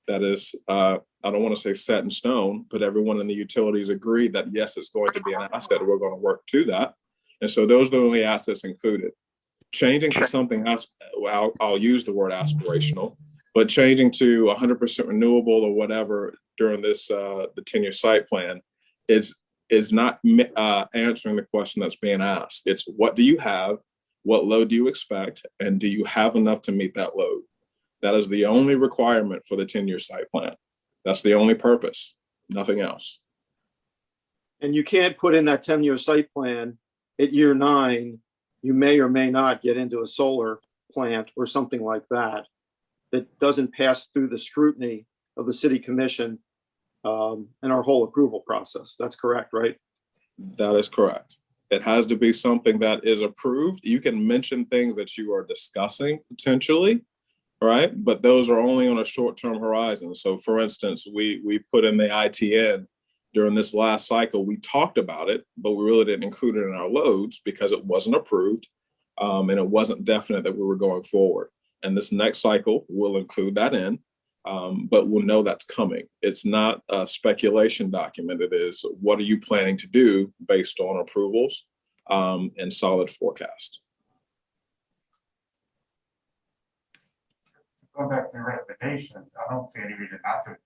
That is, I don't want to say set in stone, but everyone in the utilities agreed that yes, it's going to be an asset. We're going to work to that. And so those are the only assets included. Changing to something else, well, I'll use the word aspirational, but changing to 100% renewable or whatever during this the 10-year site plan is not answering the question that's being asked. It's what do you have? What load do you expect? And do you have enough to meet that load? That is the only requirement for the 10-year site plan. That's the only purpose, nothing else. And you can't put in that 10-year site plan at year 9 you may or may not get into a solar plant or something like that, that doesn't pass through the scrutiny of the city commission and our whole approval process. That's correct, right? That is correct. It has to be something that is approved. You can mention things that you are discussing potentially, right? But those are only on a short-term horizon. So for instance, we put in the ITN during this last cycle. We talked about it, but we really didn't include it in our loads because it wasn't approved and it wasn't definite that we were going forward. And this next cycle will include that in, but we'll know that's coming. It's not a speculation document. It is, what are you planning to do based on approvals and solid forecast? Going back to your recommendation, I don't see any reason not to.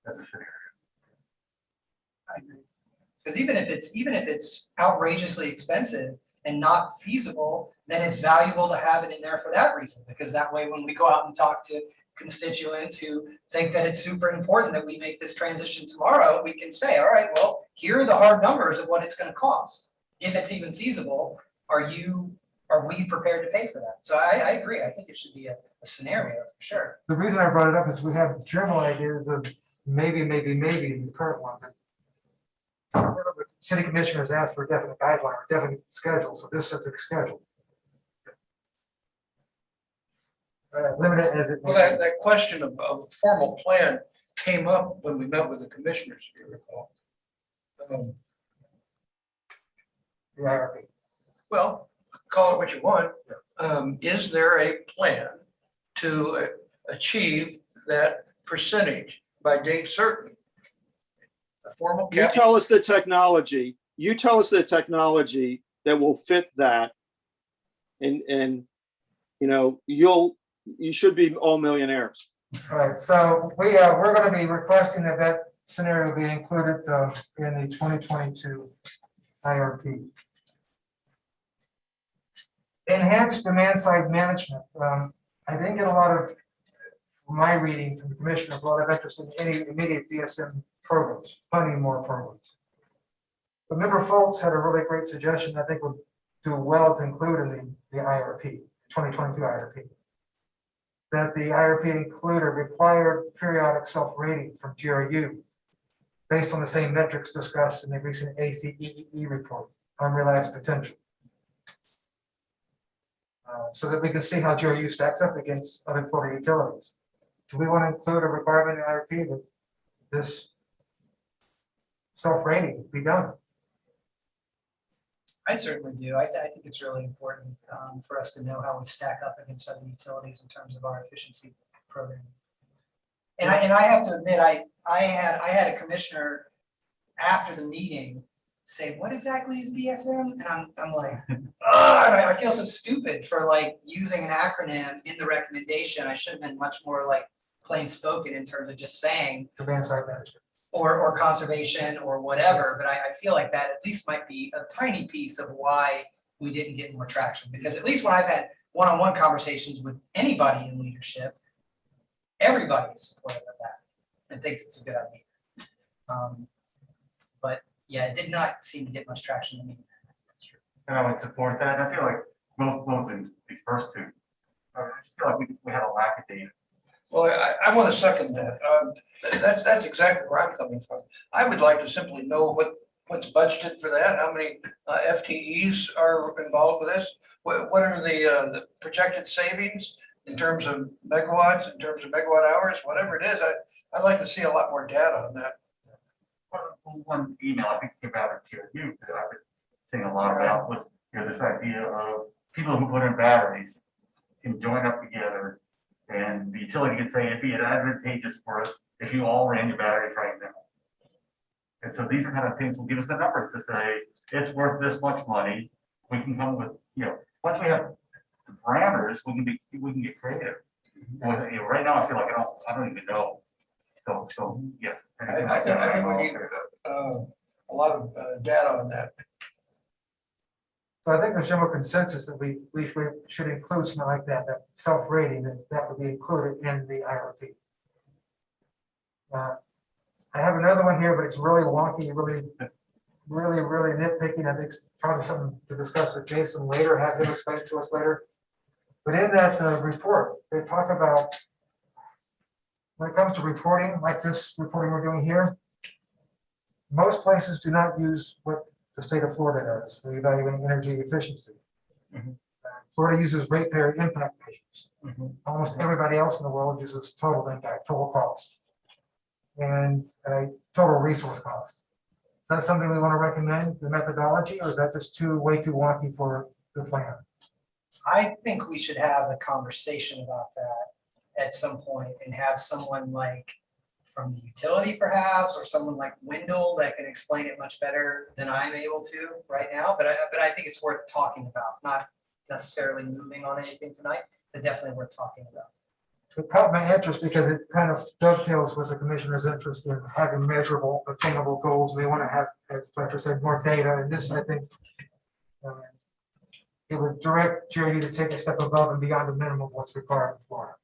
As a city. Because even if it's outrageously expensive and not feasible, then it's valuable to have it in there for that reason. Because that way, when we go out and talk to constituents who think that it's super important that we make this transition tomorrow, we can say, all right, well, here are the hard numbers of what it's going to cost. If it's even feasible, are we prepared to pay for that? So I agree. I think it should be a scenario for sure. The reason I brought it up is we have general ideas of maybe in the current one. But the city commissioners asked for a definite guideline or definite schedule, so this sets a schedule. Limited as it. Well, that question of formal plan came up when we met with the commissioners, if you recall. The IRP. Well, call it what you want. Is there a plan to achieve that percentage by date certain? A formal You tell us the technology, that will fit that. And you know, you should be all millionaires. All right, so we're going to be requesting that scenario be included in the 2022 IRP. Enhanced demand side management. I didn't get a lot of my reading from the commissioners, a lot of interest in any immediate DSM programs, funding more programs. But Member Foltz had a really great suggestion I think would do well to include in the IRP, 2022 IRP. That the IRP include a required periodic self-rating from GRU based on the same metrics discussed in the recent ACEE report on realized potential. So that we can see how GRU stacks up against other Florida utilities. Do we want to include a requirement in IRP that this self-rating be done? I certainly do. I think it's really important for us to know how we stack up against other utilities in terms of our efficiency program. And I have to admit, I had a commissioner after the meeting say, what exactly is DSM? And I'm like, I feel so stupid for like using an acronym in the recommendation. I should have been much more like plain spoken in terms of just saying Demand side management. or conservation or whatever, but I feel like that at least might be a tiny piece of why we didn't get more traction. Because at least when I've had one-on-one conversations with anybody in leadership, everybody is supportive of that and thinks it's a good idea. But yeah, it did not seem to get much traction to me. And I would support that. I feel like both in the first two, I just feel like we had a lack of data. Well, I want to second that. That's exactly where I'm coming from. I would like to simply know what's budgeted for that, how many FTEs are involved with this, what are the projected savings in terms of megawatts, in terms of megawatt hours, whatever it is. I'd like to see a lot more data on that. One email I think came out of GNV that I've been seeing a lot about was this idea of people who put in batteries can join up together. And the utility can say it'd be advantageous for us if you all ran your batteries right now. And so these kind of things will give us the numbers to say it's worth this much money. We can come with, once we have the parameters, we can get creative. Right now I feel like I don't even know. So yes. I think we need a lot of data on that. So I think there's general consensus that we should include something like that self-rating, that would be included in the IRP. I have another one here, but it's really wonky, really really, really nitpicking. I think it's probably something to discuss with Jason later, have him explain it to us later. But in that report, they talk about when it comes to reporting, like this reporting we're doing here, most places do not use what the state of Florida does for evaluating energy efficiency. Mhm. Florida uses ratepayer impact measures. Mhm. Almost everybody else in the world uses total impact, total cost, and total resource cost. Is that something we want to recommend, the methodology, or is that just way too wonky for the plan? I think we should have a conversation about that at some point and have someone like from the utility perhaps, or someone like Wendell that can explain it much better than I'm able to right now. But I think it's worth talking about, not necessarily moving on anything tonight, but definitely worth talking about. It caught my interest because it kind of dovetails with the commissioner's interest in having measurable, attainable goals. They want to have, as Fletcher said, more data. And this, I think, it would direct Jerry to take a step above and beyond the minimum of what's required in Florida.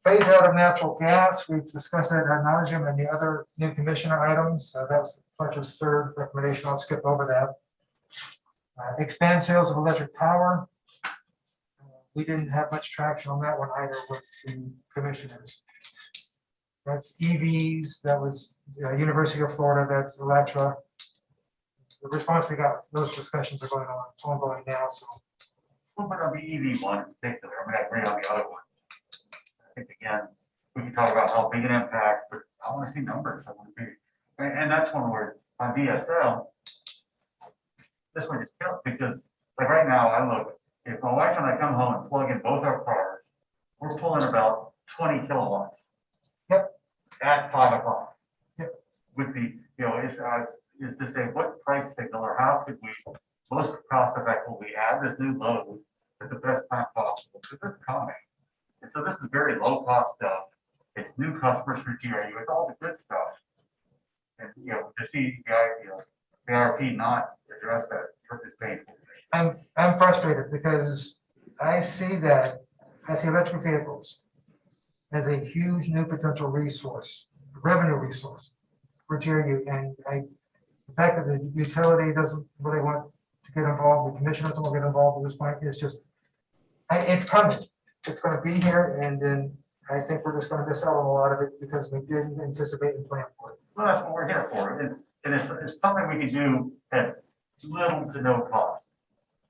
Phase out of natural gas, we've discussed that ad nauseum and the other new commissioner items. That was Fletcher's third recommendation. I'll skip over that. Expand sales of electric power. We didn't have much traction on that one either with the commissioners. That's EVs, that was University of Florida, that's Electra. The response we got, those discussions are ongoing now, so. Well, but on the EV one in particular, I mean, I agree on the other ones. I think again, we can talk about how big an impact, but I want to see numbers. I want to be, and that's when we're on DSL. This one just killed because like right now I look, if my wife and I come home and plug in both our cars, we're pulling about 20 kilowatts. Yep. At 5 o'clock. Yep. With the, is to say what price signal or how could we most cost effectively add this new load at the best time possible because it's coming. And so this is very low cost stuff. It's new customers for GRU. It's all the good stuff. And to see the RP not address that is painful. I'm frustrated because I see electric vehicles as a huge new potential resource, revenue resource for GRU. And the fact that the utility doesn't really want to get involved, the commission doesn't want to get involved at this point, it's just, it's coming. It's going to be here, and then I think we're just going to miss out on a lot of it because we didn't anticipate and plan for it. Well, that's what we're here for. And it's something we can do at little to no cost.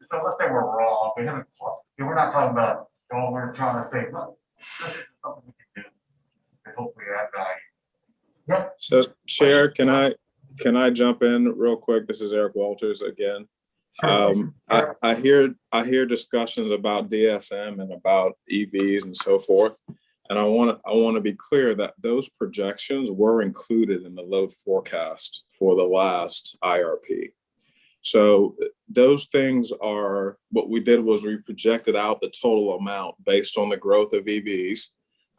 So let's say we're wrong. We're not talking about, we're trying to say, look, this is something we can do and hopefully add value. Yep. So Chair, can I jump in real quick? This is Eric Walters again. I hear discussions about DSM and about EVs and so forth. And I want to be clear that those projections were included in the load forecast for the last IRP. So those things are, what we did was we projected out the total amount based on the growth of EVs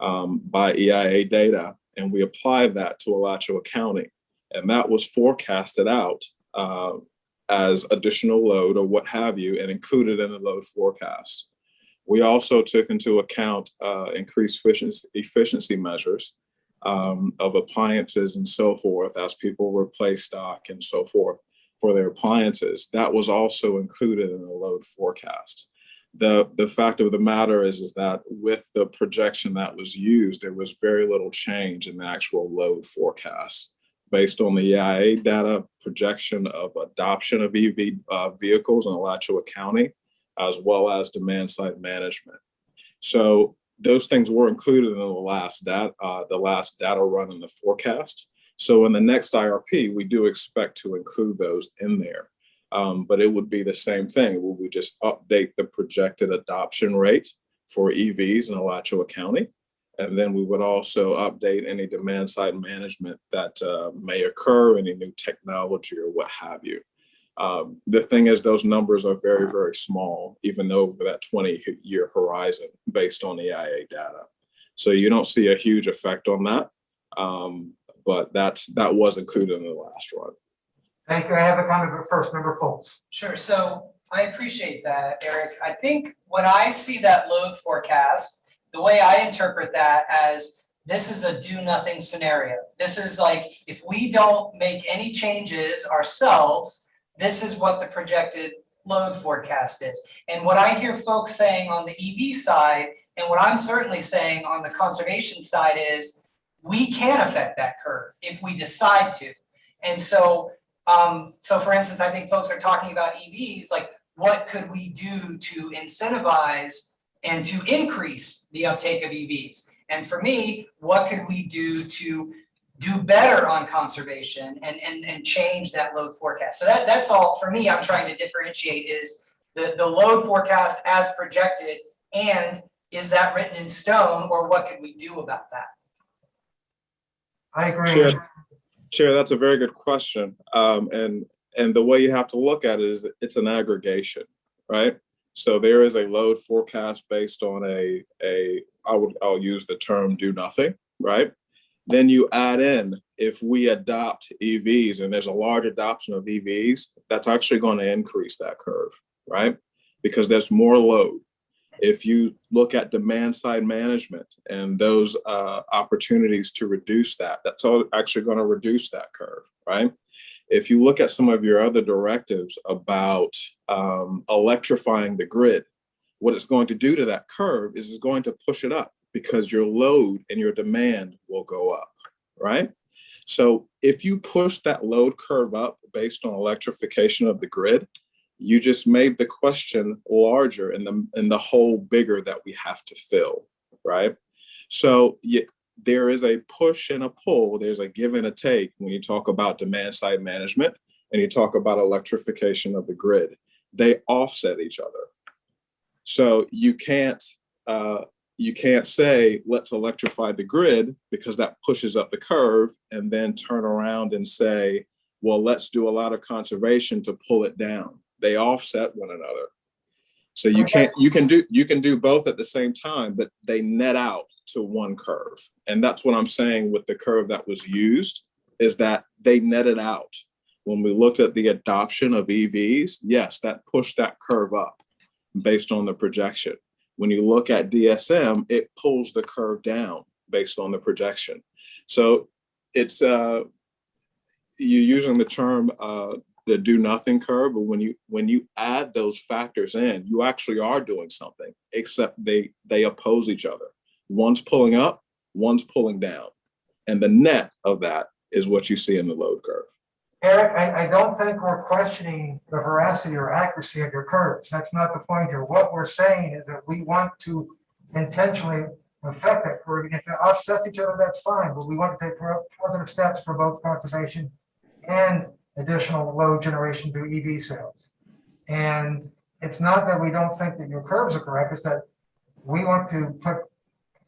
by EIA data, and we applied that to Alachua County. And that was forecasted out as additional load or what have you, and included in the load forecast. We also took into account increased efficiency measures of appliances and so forth as people replace stock and so forth for their appliances. That was also included in the load forecast. The fact of the matter is that with the projection that was used, there was very little change in the actual load forecast based on the EIA data projection of adoption of EV vehicles in Alachua County, as well as demand side management. So those things were included in the last data run in the forecast. So in the next IRP, we do expect to include those in there. But it would be the same thing. We would just update the projected adoption rate for EVs in Alachua County. And then we would also update any demand side management that may occur, any new technology or what have you. The thing is, those numbers are very, very small, even over that 20-year horizon based on the EIA data. So you don't see a huge effect on that, but that was included in the last run. Thank you. I have a comment first, Member Foltz. Sure. So I appreciate that, Eric. I think when I see that load forecast, the way I interpret that as this is a do nothing scenario. This is like, if we don't make any changes ourselves, this is what the projected load forecast is. And what I hear folks saying on the EV side, and what I'm certainly saying on the conservation side is, we can affect that curve if we decide to. And so, so for instance, I think folks are talking about EVs, like what could we do to incentivize and to increase the uptake of EVs? And for me, what could we do to do better on conservation and change that load forecast? So that's all for me. I'm trying to differentiate is the load forecast as projected, and is that written in stone, or what could we do about that? I agree. Chair, that's a very good question. And the way you have to look at it is it's an aggregation, right? So there is a load forecast based on I'll use the term do nothing, right? Then you add in, if we adopt EVs and there's a large adoption of EVs, that's actually going to increase that curve, right? Because there's more load. If you look at demand side management and those opportunities to reduce that, that's all actually going to reduce that curve, right? If you look at some of your other directives about electrifying the grid, what it's going to do to that curve is it's going to push it up because your load and your demand will go up, right? So if you push that load curve up based on electrification of the grid, you just made the question larger and the hole bigger that we have to fill, right? So there is a push and a pull. There's a give and a take when you talk about demand side management and you talk about electrification of the grid. They offset each other. So you can't say let's electrify the grid because that pushes up the curve and then turn around and say, well, let's do a lot of conservation to pull it down. They offset one another. So you can do both at the same time, but they net out to one curve. And that's what I'm saying with the curve that was used, is that they netted out. When we looked at the adoption of EVs, yes, that pushed that curve up based on the projection. When you look at DSM, it pulls the curve down based on the projection. So it's you're using the term the do nothing curve, but when you add those factors in, you actually are doing something, except they oppose each other. One's pulling up, one's pulling down. And the net of that is what you see in the load curve. Eric, I don't think we're questioning the veracity or accuracy of your curves. That's not the point here. What we're saying is that we want to intentionally affect that curve. If it offsets each other, that's fine, but we want to take positive steps for both conservation and additional load generation through EV sales. And it's not that we don't think that your curves are correct, it's that we want to put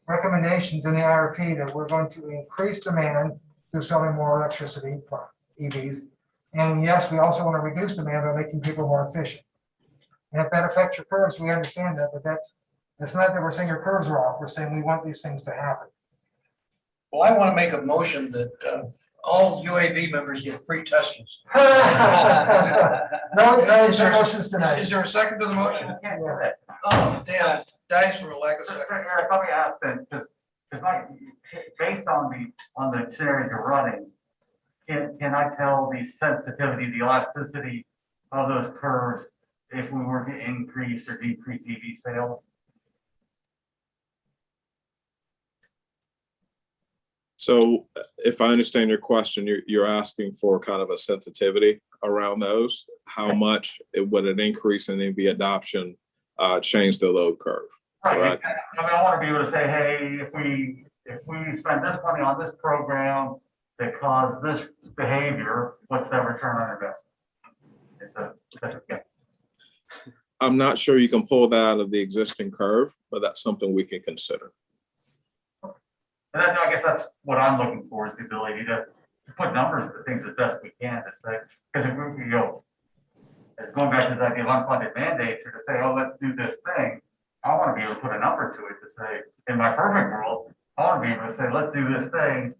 recommendations in the IRP that we're going to increase demand through selling more electricity for EVs. And yes, we also want to reduce demand by making people more efficient. And if that affects your curves, we understand that, but that's not that we're saying your curves are off. We're saying we want these things to happen. Well, I want to make a motion that all UAV members get free Teslas. No Is there- motions tonight. Is there a second to the motion? Yeah. Oh, damn, dies for a lack of So, second. Eric, let me ask then, because based on the scenarios you're running, can I tell the sensitivity, the elasticity of those curves if we were to increase or decrease EV sales? So if I understand your question, you're asking for kind of a sensitivity around those. How much would an increase in EV adoption change the load curve? Right. I mean, I want to be able to say, hey, if we spend this money on this program that caused this behavior, what's that return on investment? Okay. I'm not sure you can pull that out of the existing curve, but that's something we can consider. And I guess that's what I'm looking for, is the ability to put numbers to things as best we can to say, because if we go, going back to this idea of unfunded mandates, or to say, oh, let's do this thing, I want to be able to put a number to it to say, in my perfect world, I want to be able to say, let's do this thing.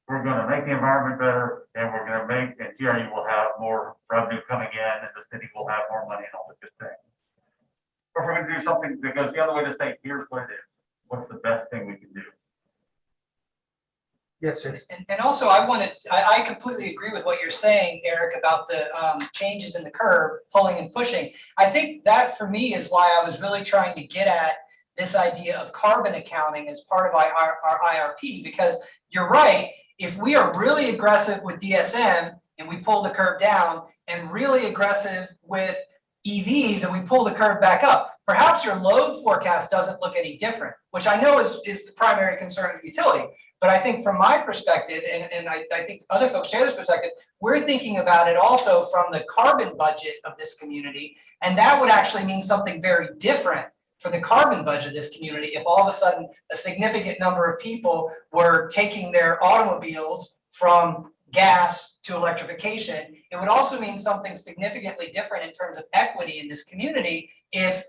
We're going to make the environment better, and we're going to make, and GRU will have more revenue coming in, and the city will have more money and all the good things. Or if we're going to do something that goes the other way to say, here's what it is. What's the best thing we can do? Yes, yes. And also I completely agree with what you're saying, Eric, about the changes in the curve, pulling and pushing. I think that for me is why I was really trying to get at this idea of carbon accounting as part of our IRP, because you're right, if we are really aggressive with DSM and we pull the curve down, and really aggressive with EVs and we pull the curve back up, perhaps your load forecast doesn't look any different, which I know is the primary concern of the utility. But I think from my perspective, and I think other folks share this perspective, we're thinking about it also from the carbon budget of this community. And that would actually mean something very different for the carbon budget of this community if all of a sudden a significant number of people were taking their automobiles from gas to electrification. It would also mean something significantly different in terms of equity in this community if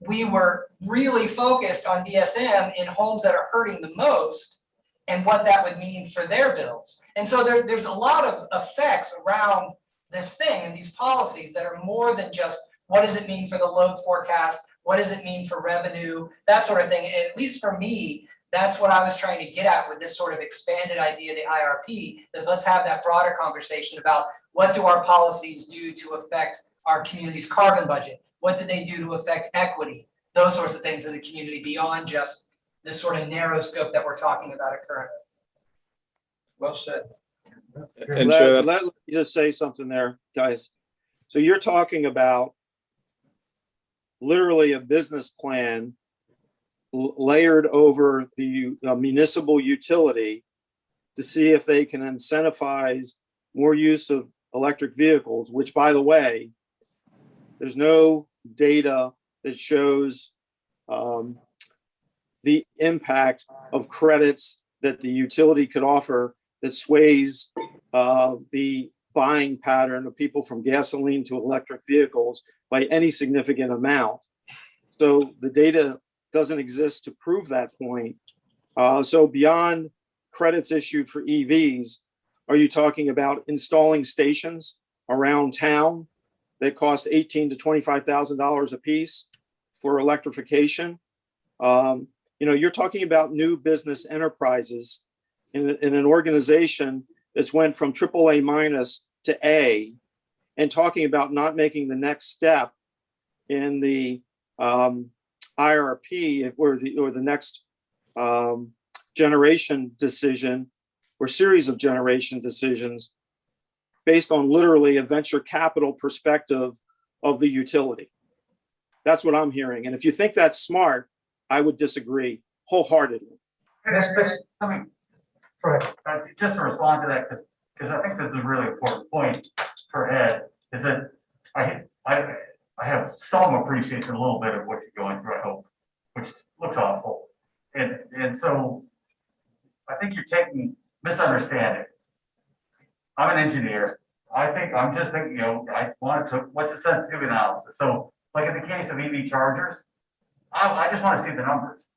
we were really focused on DSM in homes that are hurting the most and what that would mean for their bills. And so there's a lot of effects around this thing and these policies that are more than just what does it mean for the load forecast, what does it mean for revenue, that sort of thing. And at least for me, that's what I was trying to get at with this sort of expanded idea of the IRP, is let's have that broader conversation about what do our policies do to affect our community's carbon budget? What do they do to affect equity? Those sorts of things in the community beyond just this sort of narrow scope that we're talking about it currently. Well said. And Chair, Let me just say something there, guys. So you're talking about literally a business plan layered over the municipal utility to see if they can incentivize more use of electric vehicles, which, by the way, there's no data that shows the impact of credits that the utility could offer that sways the buying pattern of people from gasoline to electric vehicles by any significant amount. So the data doesn't exist to prove that point. So beyond credits issued for EVs, are you talking about installing stations around town that cost $18,000 to $25,000 a piece for electrification? You're talking about new business enterprises in an organization that's went from AAA minus to A, and talking about not making the next step in the IRP or the next generation decision or series of generation decisions based on literally a venture capital perspective of the utility. That's what I'm hearing. And if you think that's smart, I would disagree wholeheartedly. I mean, Go ahead. just to respond to that, because I think this is a really important point for Ed, is that I have some appreciation, a little bit of what you're going through, I hope, which looks awful. And so I think you're misunderstanding. I'm an engineer. I'm just thinking, I wanted to, what's the sensitivity analysis? So like in the case of EV chargers, I just want to see the numbers.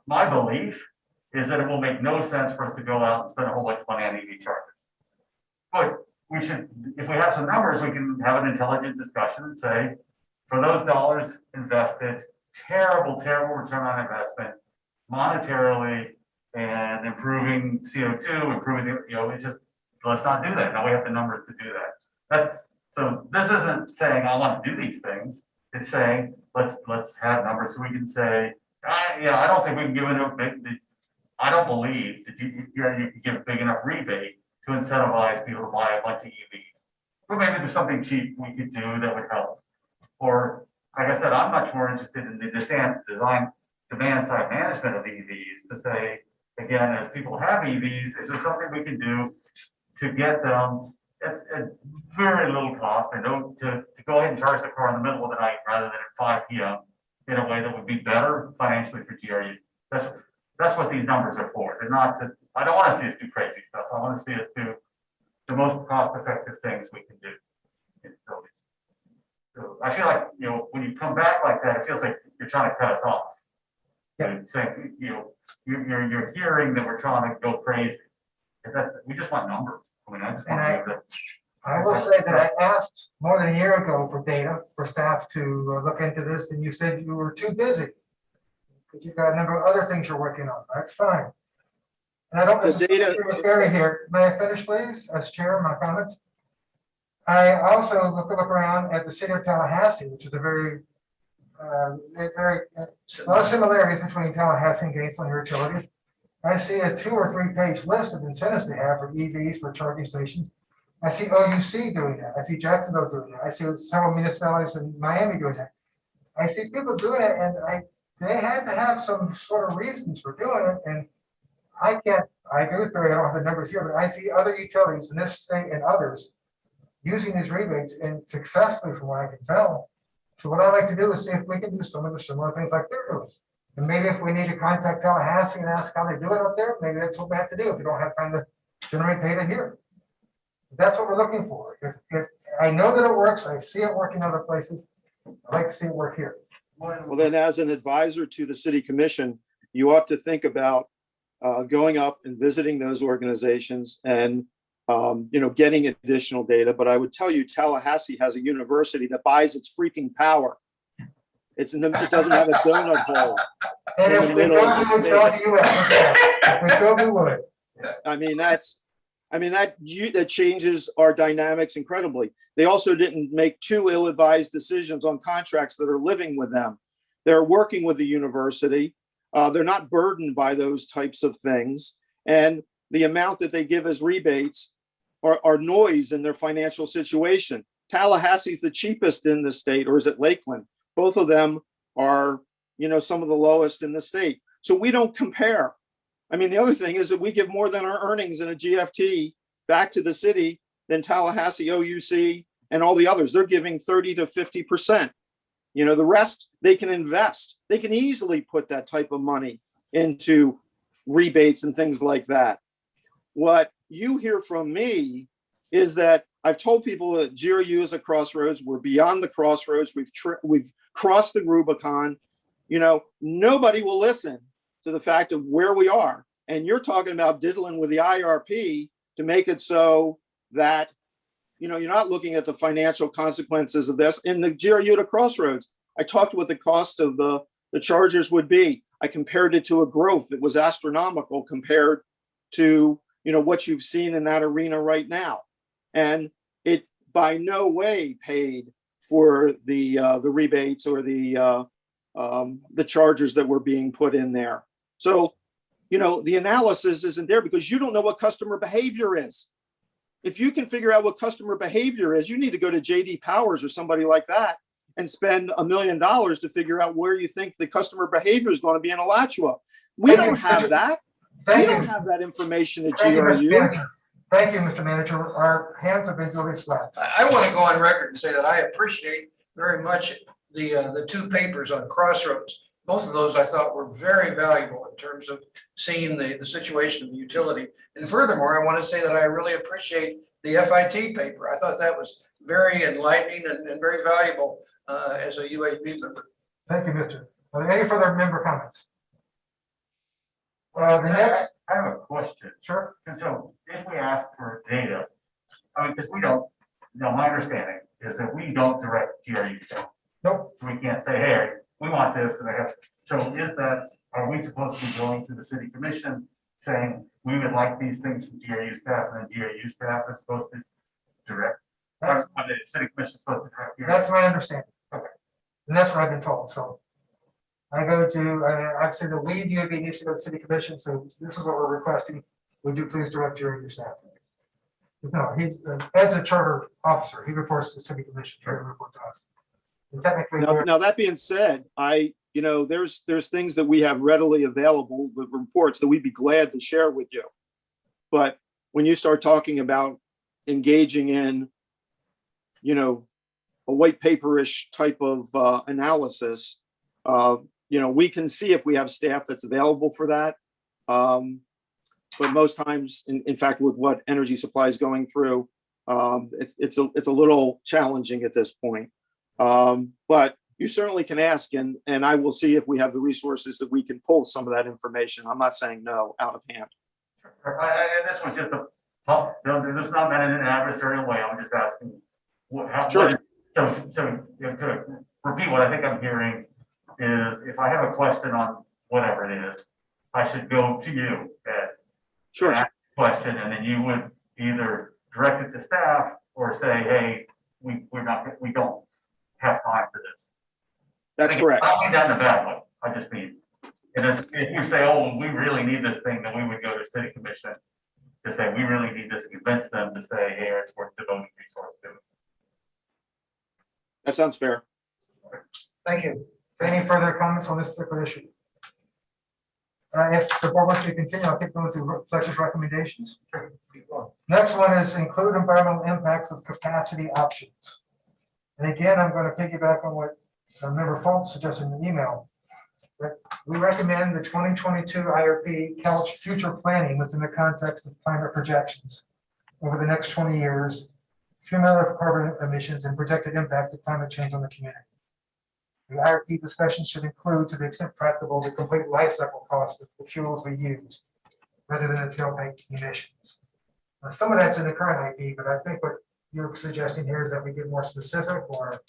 My belief is that it will make no sense for us to go out and spend a whole bunch of money on EV chargers. But we should, if we have some numbers, we can have an intelligent discussion and say, for those dollars invested, terrible return on investment, monetarily, and improving CO2, improving, let's not do that. Now we have the numbers to do that. So this isn't saying I want to do these things. It's saying, let's have numbers so we can say, I don't think we can give enough I don't believe that you can give a big enough rebate to incentivize people to buy a bunch of EVs. But maybe there's something cheap we could do that would help. Or, like I said, I'm much more interested in the demand side management of EVs to say, again, as people have EVs, is there something we can do to get them at very little cost and to go ahead and charge the car in the middle of the night rather than at 5 p.m. in a way that would be better financially for GRU. That's what these numbers are for. They're not to, I don't want to see us do crazy stuff. I want to see us do the most cost-effective things we can do. And so I feel like, when you come back like that, it feels like you're trying to cut us off. Yeah. Saying, you're hearing that we're trying to go crazy. We just want numbers. I mean, I just want to give I will say that I asked more than a year ago for data for staff to look into this, and you said you were too busy. Because you've got a number of other things you're working on. That's fine. And I don't The necessarily data- agree with Barry here. May I finish, please, as chair, my comments? I also look around at the city of Tallahassee, which is a very, a lot of similarities between Tallahassee and Gainesville and your utilities. I see a 2 or 3 page list of incentives they have for EVs, for charging stations. I see OUC doing that. I see Jacksonville doing that. I see several municipalities in Miami doing that. I see people doing it, and they had to have some sort of reasons for doing it, and I agree with Barry, I don't have the numbers here, but I see other utilities in this state and others using these rebates and successfully from what I can tell. So what I'd like to do is see if we can do some of the similar things like they're doing. And maybe if we need to contact Tallahassee and ask how they do it up there, maybe that's what we have to do if we don't have time to generate data here. That's what we're looking for. If I know that it works, I see it working other places. I'd like to see it work here. Well, then as an advisor to the city commission, you ought to think about going up and visiting those organizations and, getting additional data. But I would tell you, Tallahassee has a university that buys its freaking power. It doesn't have a donut hole. And In if the we middle go, of we the would state. sell to US. If we go, we would. That changes our dynamics incredibly. They also didn't make 2 ill-advised decisions on contracts that are living with them. They're working with the university. They're not burdened by those types of things. And the amount that they give as rebates are noise in their financial situation. Tallahassee's the cheapest in the state, or is it Lakeland? Both of them are, some of the lowest in the state. So we don't compare. I mean, the other thing is that we give more than our earnings in a GFT back to the city than Tallahassee, OUC, and all the others. They're giving 30 to 50%. The rest they can invest. They can easily put that type of money into rebates and things like that. What you hear from me is that I've told people that GRU is a crossroads. We're beyond the crossroads. We've crossed the Rubicon. Nobody will listen to the fact of where we are. And you're talking about diddling with the IRP to make it so that, you're not looking at the financial consequences of this. In the GRU to crossroads, I talked what the cost of the chargers would be. I compared it to a growth that was astronomical compared to, what you've seen in that arena right now. And it by no way paid for the rebates or the chargers that were being put in there. So, the analysis isn't there because you don't know what customer behavior is. If you can figure out what customer behavior is, you need to go to JD Powers or somebody like that and spend $1 million to figure out where you think the customer behavior is going to be in Alachua. We don't have that. We don't have that information at Thank you, Mr. GRU. Manager. Thank you, Mr. Manager. Our hands have been duly slapped. I want to go on record and say that I appreciate very much the 2 papers on Crossroads. Both of those I thought were very valuable in terms of seeing the situation of the utility. And furthermore, I want to say that I really appreciate the FIT paper. I thought that was very enlightening and very valuable as a UAB member. Thank you, Mr. Are there any further member comments? The next, I have a question. sure. And so if we ask for data, because we don't, my understanding is that we don't direct GRU stuff. Nope. So we can't say, hey, we want this and so are we supposed to be going to the city commission saying we would like these things from GRU staff and then GRU staff is supposed to direct? Or the city commission is supposed to direct? That's my understanding. Okay. And that's what I've been told. So I've said the lead UAB needs to go to the city commission. So this is what we're requesting. Would you please direct your staff? No, Ed's a charter officer. He reports to the city commission. He doesn't report to us. And technically, Now that being said, there's things that we have readily available, the reports that we'd be glad to share with you. But when you start talking about engaging in, a white paperish type of analysis, we can see if we have staff that's available for that. But most times, in fact, with what energy supply is going through, it's a little challenging at this point. But you certainly can ask, and I will see if we have the resources that we can pull some of that information. I'm not saying no out of hand. This was just there's not been in an adversarial way. I'm just asking Sure. So to repeat what I think I'm hearing is if I have a question on whatever it is, I should go to you, Ed, Sure. ask a question, and then you would either direct it to staff or say, hey, we don't have time for this. That's Again, correct. I don't mean that in a bad way. I just mean, if you say, oh, we really need this thing, then we would go to city commission to say, we really need this, convince them to say, hey, it's worth devoting resource to it. That sounds fair. Thank you. Any further comments on this particular issue? If the board wants to continue, I'll take those to Fletcher's recommendations. Keep going. Next one is include environmental impacts of capacity options. And again, I'm going to piggyback on what Member Fultz suggested in the email. That we recommend the 2022 IRP couch future planning within the context of climate projections over the next 20 years, cumulative carbon emissions and projected impacts of climate change on the community. The IRP discussion should include, to the extent practicable, the complete life cycle cost of the fuels we use, rather than the tailpipe emissions. Now, some of that's in the current IP, but I think what you're suggesting here is that we get more specific or.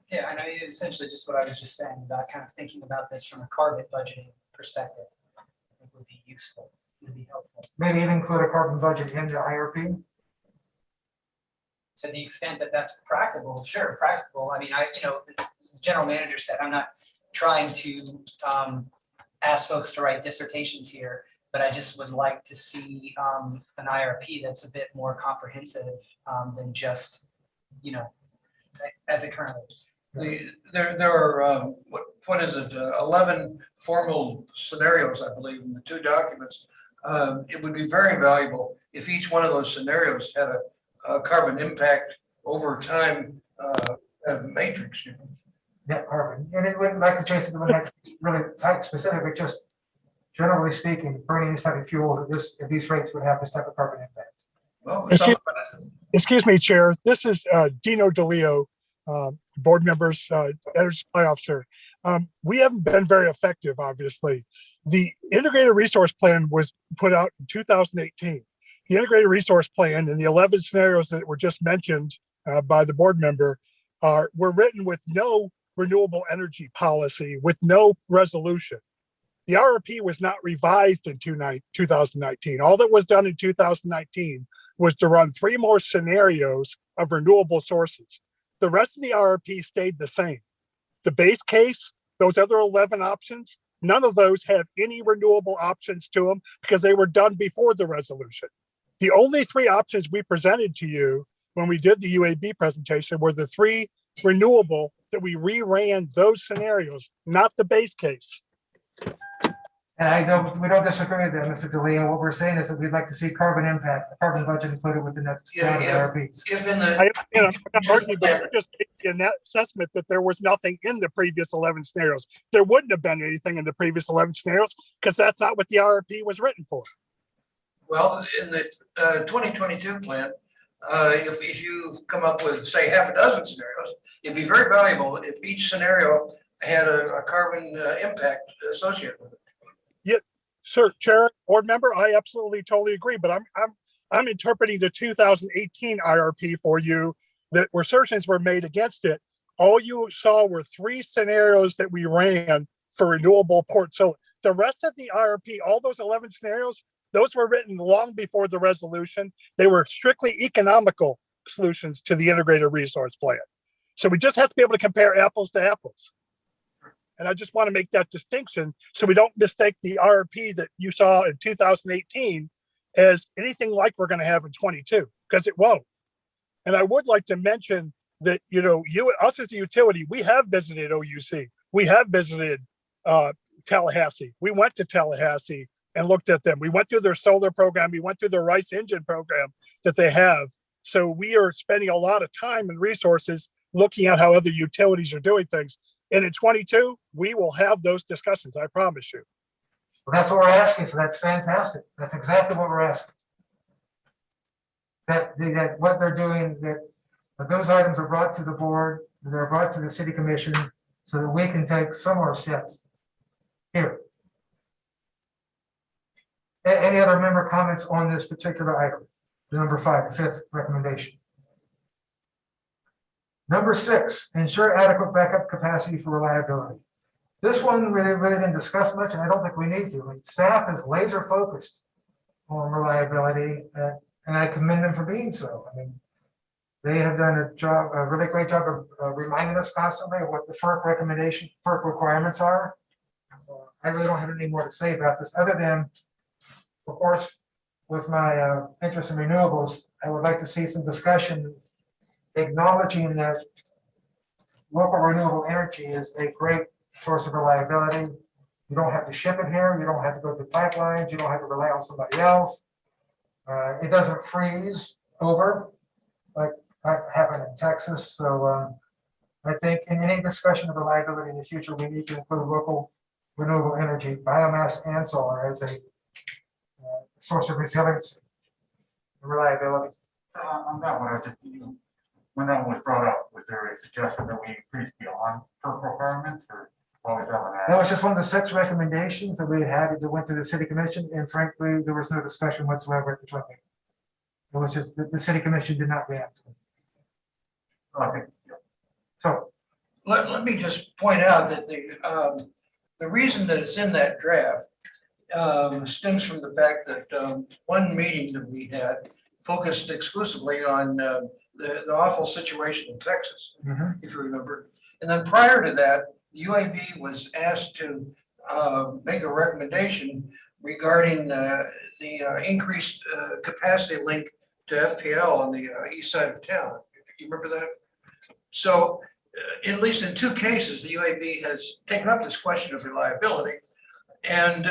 Yeah, I know essentially just what I was just saying about kind of thinking about this from a carbon budgeting perspective. I think would be useful, would be helpful. Maybe even include a carbon budget in the IRP. To the extent that that's practical, sure, practical. I mean, as the general manager said, I'm not trying to ask folks to write dissertations here, but I just would like to see an IRP that's a bit more comprehensive than just, as it currently is. There are, what is it, 11 formal scenarios, I believe, in the two documents. It would be very valuable if each one of those scenarios had a carbon impact over time matrix. Net carbon, and it wouldn't, like the Jason, it wouldn't have to be really type specific, but just generally speaking, burning this type of fuel at these rates would have this type of carbon impact. Well, Excuse me, Chair. This is Dino DeLeo, board members, energy supply officer. We haven't been very effective, obviously. The integrated resource plan was put out in 2018. The integrated resource plan and the 11 scenarios that were just mentioned by the board member were written with no renewable energy policy, with no resolution. The RRP was not revised in 2019. All that was done in 2019 was to run 3 more scenarios of renewable sources. The rest of the RRP stayed the same. The base case, those other 11 options, none of those have any renewable options to them because they were done before the resolution. The only 3 options we presented to you when we did the UAB presentation were the 3 renewable that we reran those scenarios, not the base case. And we don't disagree with that, Mr. DeLeo. What we're saying is that we'd like to see carbon impact, the carbon budget included with the next round of IRPs. If in the. I'm not arguing, but we're just making an assessment that there was nothing in the previous 11 scenarios. There wouldn't have been anything in the previous 11 scenarios because that's not what the RRP was written for. Well, in the 2022 plan, if you come up with, say, half a dozen scenarios, it'd be very valuable if each scenario had a carbon impact associated with it. Yeah, sir, Chair, board member, I absolutely totally agree. But I'm interpreting the 2018 IRP for you that assertions were made against it. All you saw were 3 scenarios that we ran for renewable port. So the rest of the IRP, all those 11 scenarios, those were written long before the resolution. They were strictly economical solutions to the integrated resource plan. So we just have to be able to compare apples to apples. And I just want to make that distinction so we don't mistake the RRP that you saw in 2018 as anything like we're going to have in 22, because it won't. And I would like to mention that, us as a utility, we have visited OUC. We have visited Tallahassee. We went to Tallahassee and looked at them. We went through their solar program. We went through their RICE engine program that they have. So we are spending a lot of time and resources looking at how other utilities are doing things. And in 22, we will have those discussions, I promise you. Well, that's what we're asking, so that's fantastic. That's exactly what we're asking. That what they're doing, that those items are brought to the board, they're brought to the city commission, so that we can take similar steps here. Any other member comments on this particular item? Number 5, the 5th recommendation. Number 6, ensure adequate backup capacity for reliability. This one really didn't discuss much, and I don't think we need to. Like, staff is laser focused on reliability, and I commend them for being so. I mean, they have done a really great job of reminding us constantly of what the FERC requirements are. I really don't have any more to say about this, other than, of course, with my interest in renewables, I would like to see some discussion acknowledging that local renewable energy is a great source of reliability. You don't have to ship it here. You don't have to go through pipelines. You don't have to rely on somebody else. It doesn't freeze over like happened in Texas. So I think in any discussion of reliability in the future, we need to include local renewable energy, biomass and solar as a source of resilience and reliability. On that one, when that was brought up, was there a suggestion that we increase beyond FERC requirements, or what was that one? That was just one of the 6 recommendations that we had that went to the city commission, and frankly, there was no discussion whatsoever at the joint meeting. It was just that the city commission did not react to it. I think, yeah. So Let me just point out that the reason that it's in that draft stems from the fact that one meeting that we had focused exclusively on the awful situation in Texas, if you remember. And then prior to that, the UAB was asked to make a recommendation regarding the increased capacity link to FPL on the east side of town. You remember that? So at least in 2 cases, the UAB has taken up this question of reliability. And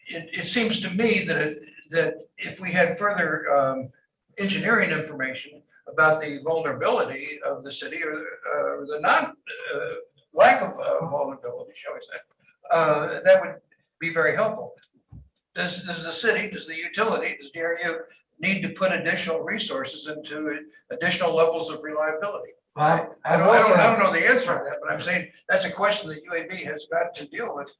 it seems to me that if we had further engineering information about the vulnerability of the city, or the lack of vulnerability, shall we say, that would be very helpful. Does the city, does the utility, does DRU need to put additional resources into additional levels of reliability? I don't know the answer to that, but I'm saying that's a question that UAB has got to deal with.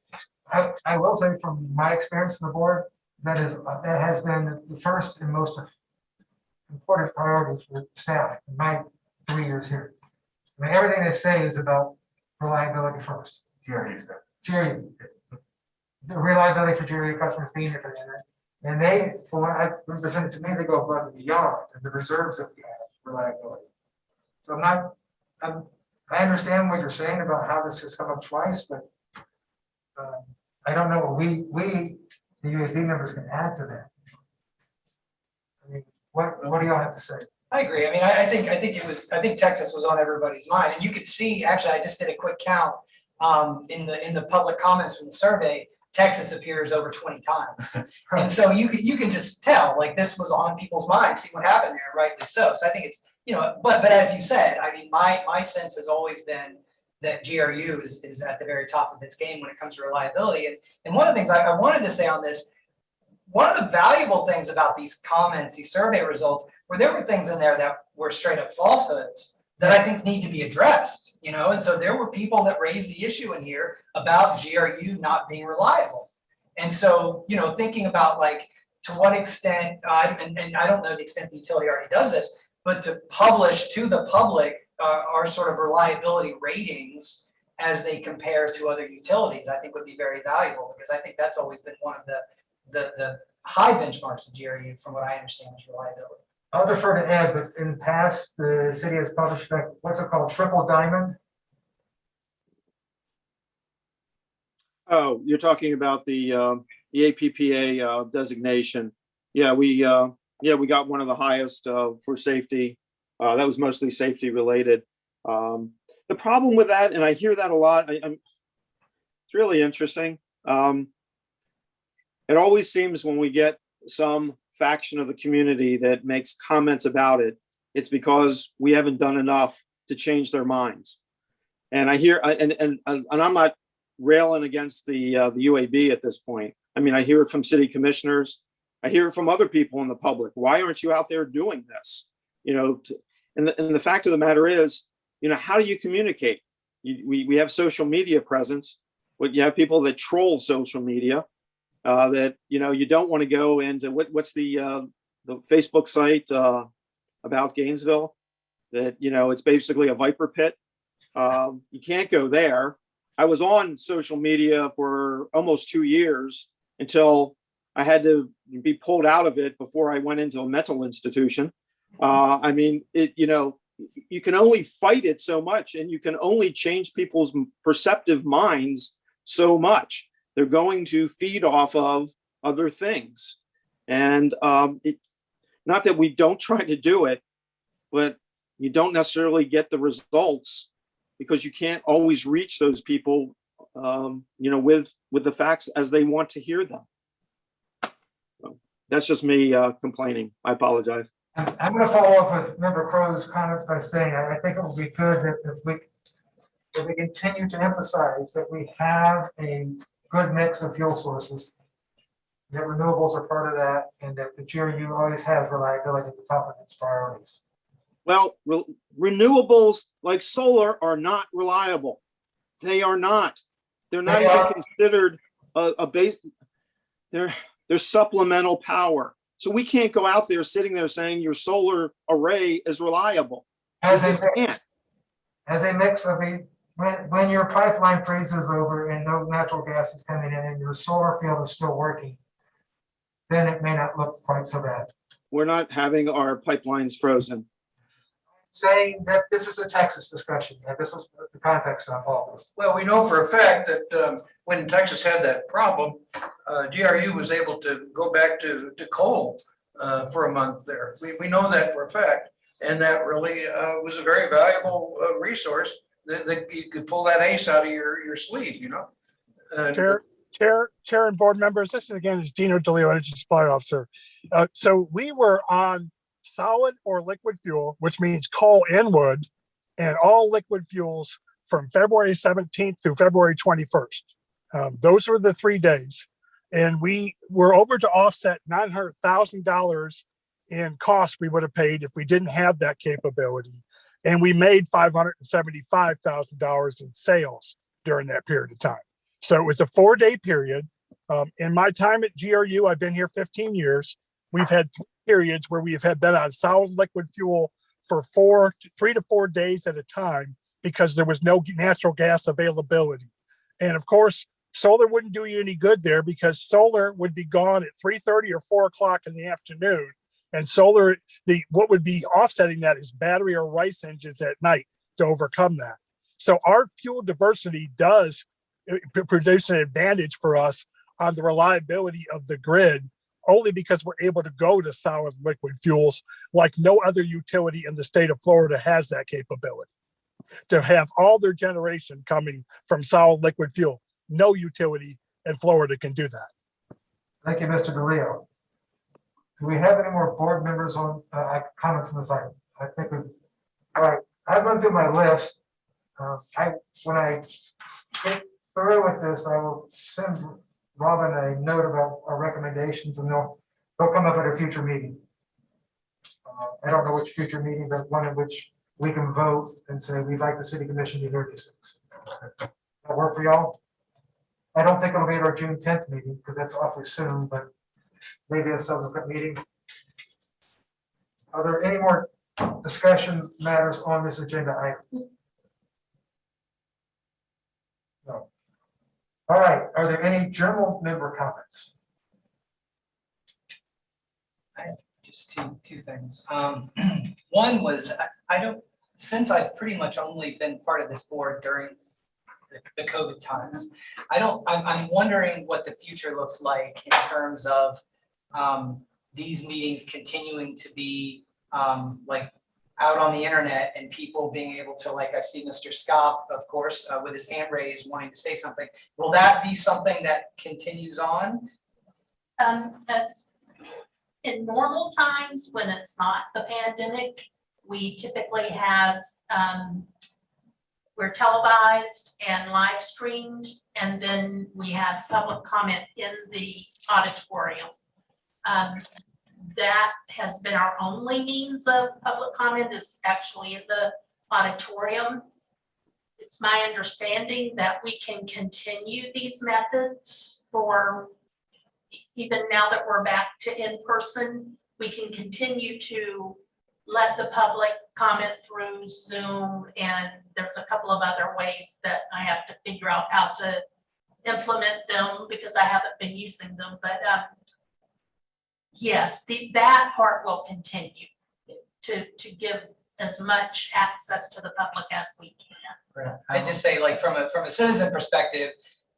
I will say from my experience on the board, that has been the first and most important priorities for staff in my 3 years here. I mean, everything they say is about reliability first. GRU. The reliability for GRU customers being there. And they, from what I presented to me, they go above and beyond and the reserves that we have reliability. So I understand what you're saying about how this has come up twice, but I don't know what we, the UAB members, can add to that. I mean, what do y'all have to say? I agree. I mean, I think Texas was on everybody's mind, and you could see, actually, I just did a quick count in the public comments from the survey. Texas appears over 20 times. And so you can just tell, like, this was on people's minds, see what happened there, rightly so. So I think it's, but as you said, I mean, my sense has always been that GRU is at the very top of its game when it comes to reliability. And one of the things I wanted to say on this, one of the valuable things about these comments, these survey results, were there were things in there that were straight up falsehoods that I think need to be addressed, and so there were people that raised the issue in here about GRU not being reliable. And so, thinking about, like, to what extent, and I don't know the extent the utility already does this, but to publish to the public our sort of reliability ratings as they compare to other utilities, I think would be very valuable, because I think that's always been one of the high benchmarks of GRU, from what I understand, is reliability. I'll defer to Ed, but in the past, the city has published, like, what's it called, triple diamond? Oh, you're talking about the APPA designation. Yeah, we got one of the highest for safety. That was mostly safety related. The problem with that, and I hear that a lot, it's really interesting. It always seems when we get some faction of the community that makes comments about it, it's because we haven't done enough to change their minds. And I hear, and I'm not railing against the UAB at this point. I mean, I hear it from city commissioners. I hear it from other people in the public. Why aren't you out there doing this? And the fact of the matter is, how do you communicate? We have social media presence, but you have people that troll social media. That you don't want to go into what's the Facebook site about Gainesville, that it's basically a viper pit. You can't go there. I was on social media for almost 2 years until I had to be pulled out of it before I went into a mental institution. I mean, you can only fight it so much, and you can only change people's perceptive minds so much. They're going to feed off of other things. And not that we don't try to do it, but you don't necessarily get the results because you can't always reach those people, with the facts as they want to hear them. So that's just me complaining. I apologize. I'm going to follow up with Member Crow's comments by saying, I think it would be good that if we continue to emphasize that we have a good mix of fuel sources, that renewables are part of that, and that the GRU always has reliability at the top of its priorities. Well, renewables like solar are not reliable. They are not. They're not They even are. considered a base. They're supplemental power. So we can't go out there sitting there saying your solar array is reliable. As We a just mix, can't. as a mix of when your pipeline freezes over and no natural gas is coming in and your solar field is still working, then it may not look quite so bad. We're not having our pipelines frozen. Saying that this is a Texas discussion, and this was the context of all this. Well, we know for a fact that when Texas had that problem, GRU was able to go back to coal for a month there. We know that for a fact. And that really was a very valuable resource that you could pull that ace out of your sleeve, you know? And- Chair and board members, this again is Dino DeLeo, Energy Supply Officer. So we were on solid or liquid fuel, which means coal and wood, and all liquid fuels from February 17th through February 21st. Those were the 3 days. And we were over to offset $900,000 in costs we would have paid if we didn't have that capability. And we made $575,000 in sales during that period of time. So it was a 4-day period. In my time at GRU, I've been here 15 years. We've had periods where we have been on solid liquid fuel for 3 to 4 days at a time because there was no natural gas availability. And of course, solar wouldn't do you any good there because solar would be gone at 3:30 or 4 o'clock in the afternoon. And solar, what would be offsetting that is battery or rice engines at night to overcome that. So our fuel diversity does produce an advantage for us on the reliability of the grid, only because we're able to go to solid liquid fuels like no other utility in the state of Florida has that capability. To have all their generation coming from solid liquid fuel. No utility in Florida can do that. Thank you, Mr. DeLeo. Do we have any more board members on comments on this item? I think all right. I've run through my list. When I get through with this, I will send Robin a note about our recommendations, and they'll come up at a future meeting. I don't know which future meeting, but one in which we can vote and say we'd like the city commission to hear these things. That work for y'all? I don't think it'll be at our June 10th meeting because that's awfully soon, but maybe a subsequent meeting. Are there any more discussion matters on this agenda item? No. All right. Are there any general member comments? Just two things. One was, I don't, since I've pretty much only been part of this board during the COVID times, I'm wondering what the future looks like in terms of these meetings continuing to be like out on the internet and people being able to, like I see Mr. Scott, of course, with his hand raised, wanting to say something. Will that be something that continues on? As in normal times, when it's not the pandemic, we typically have, we're televised and live streamed, and then we have public comment in the auditorium. That has been our only means of public comment, is actually in the auditorium. It's my understanding that we can continue these methods for, even now that we're back to in-person, we can continue to let the public comment through Zoom, and there's a couple of other ways that I have to figure out how to implement them because I haven't been using them, but yes, that part will continue to give as much access to the public as we can. I just say, like, from a citizen perspective,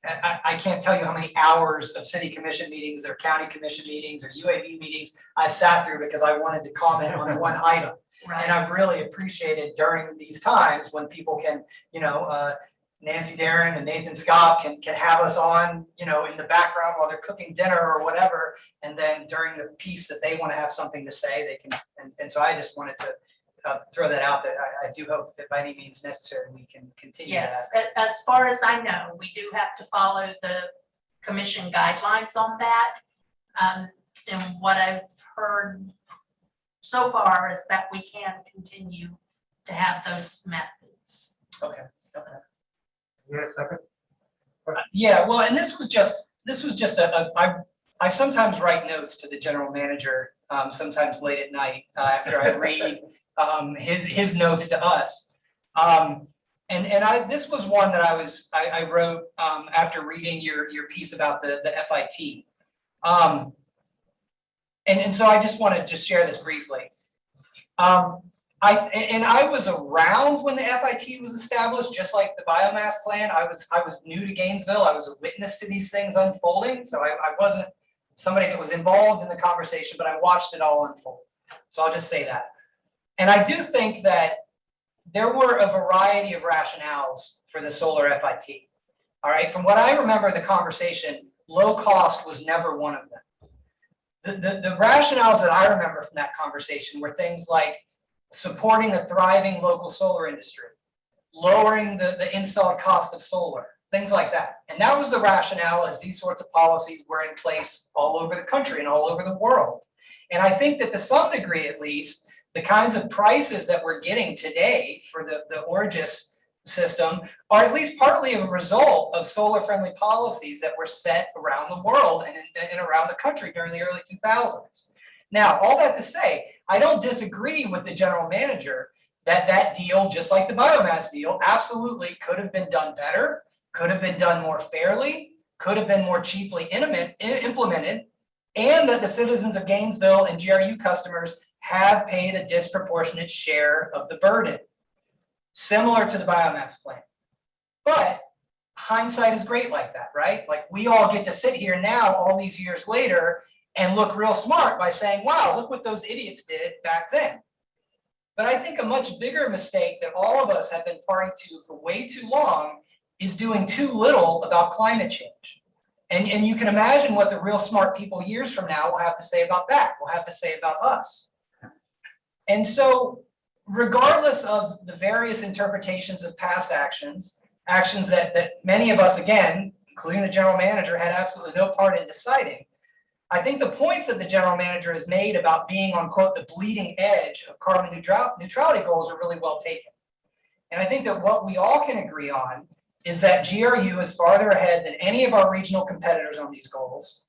I can't tell you how many hours of city commission meetings or county commission meetings or UAB meetings I've sat through because I wanted to comment on one item. And Right, I've really appreciated during these times when people can, Nancy Darren and Nathan Scott can have us on, in the background while they're cooking dinner or whatever. And then during the piece that they want to have something to say, they can, and so I just wanted to throw that out, that I do hope that by any means necessary, we can continue that. yes, as far as I know, we do have to follow the commission guidelines on that. And what I've heard so far is that we can continue to have those methods. Okay. Yeah, second. Yeah, well, and this was just I sometimes write notes to the general manager, sometimes late at night, after I read his notes to us. This was one that I wrote after reading your piece about the FIT. So I just wanted to share this briefly. I was around when the FIT was established, just like the biomass plan. I was new to Gainesville. I was a witness to these things unfolding. So I wasn't somebody that was involved in the conversation, but I watched it all unfold. So I'll just say that. And I do think that there were a variety of rationales for the solar FIT. All right, from what I remember the conversation, low cost was never one of them. The rationales that I remember from that conversation were things like supporting a thriving local solar industry, lowering the installed cost of solar, things like that. And that was the rationale as these sorts of policies were in place all over the country and all over the world. And I think that to some degree, at least, the kinds of prices that we're getting today for the Origis system are at least partly a result of solar-friendly policies that were set around the world and around the country during the early 2000s. Now, all that to say, I don't disagree with the general manager that deal, just like the biomass deal, absolutely could have been done better, could have been done more fairly, could have been more cheaply implemented, and that the citizens of Gainesville and GRU customers have paid a disproportionate share of the burden, similar to the biomass plan. But hindsight is great like that, right? Like, we all get to sit here now, all these years later, and look real smart by saying, wow, look what those idiots did back then. But I think a much bigger mistake that all of us have been party to for way too long is doing too little about climate change. And you can imagine what the real smart people years from now will have to say about that, will have to say about us. And so, regardless of the various interpretations of past actions that many of us, again, including the general manager, had absolutely no part in deciding, I think the points that the general manager has made about being on, quote, the bleeding edge of carbon neutrality goals are really well taken. And I think that what we all can agree on is that GRU is farther ahead than any of our regional competitors on these goals,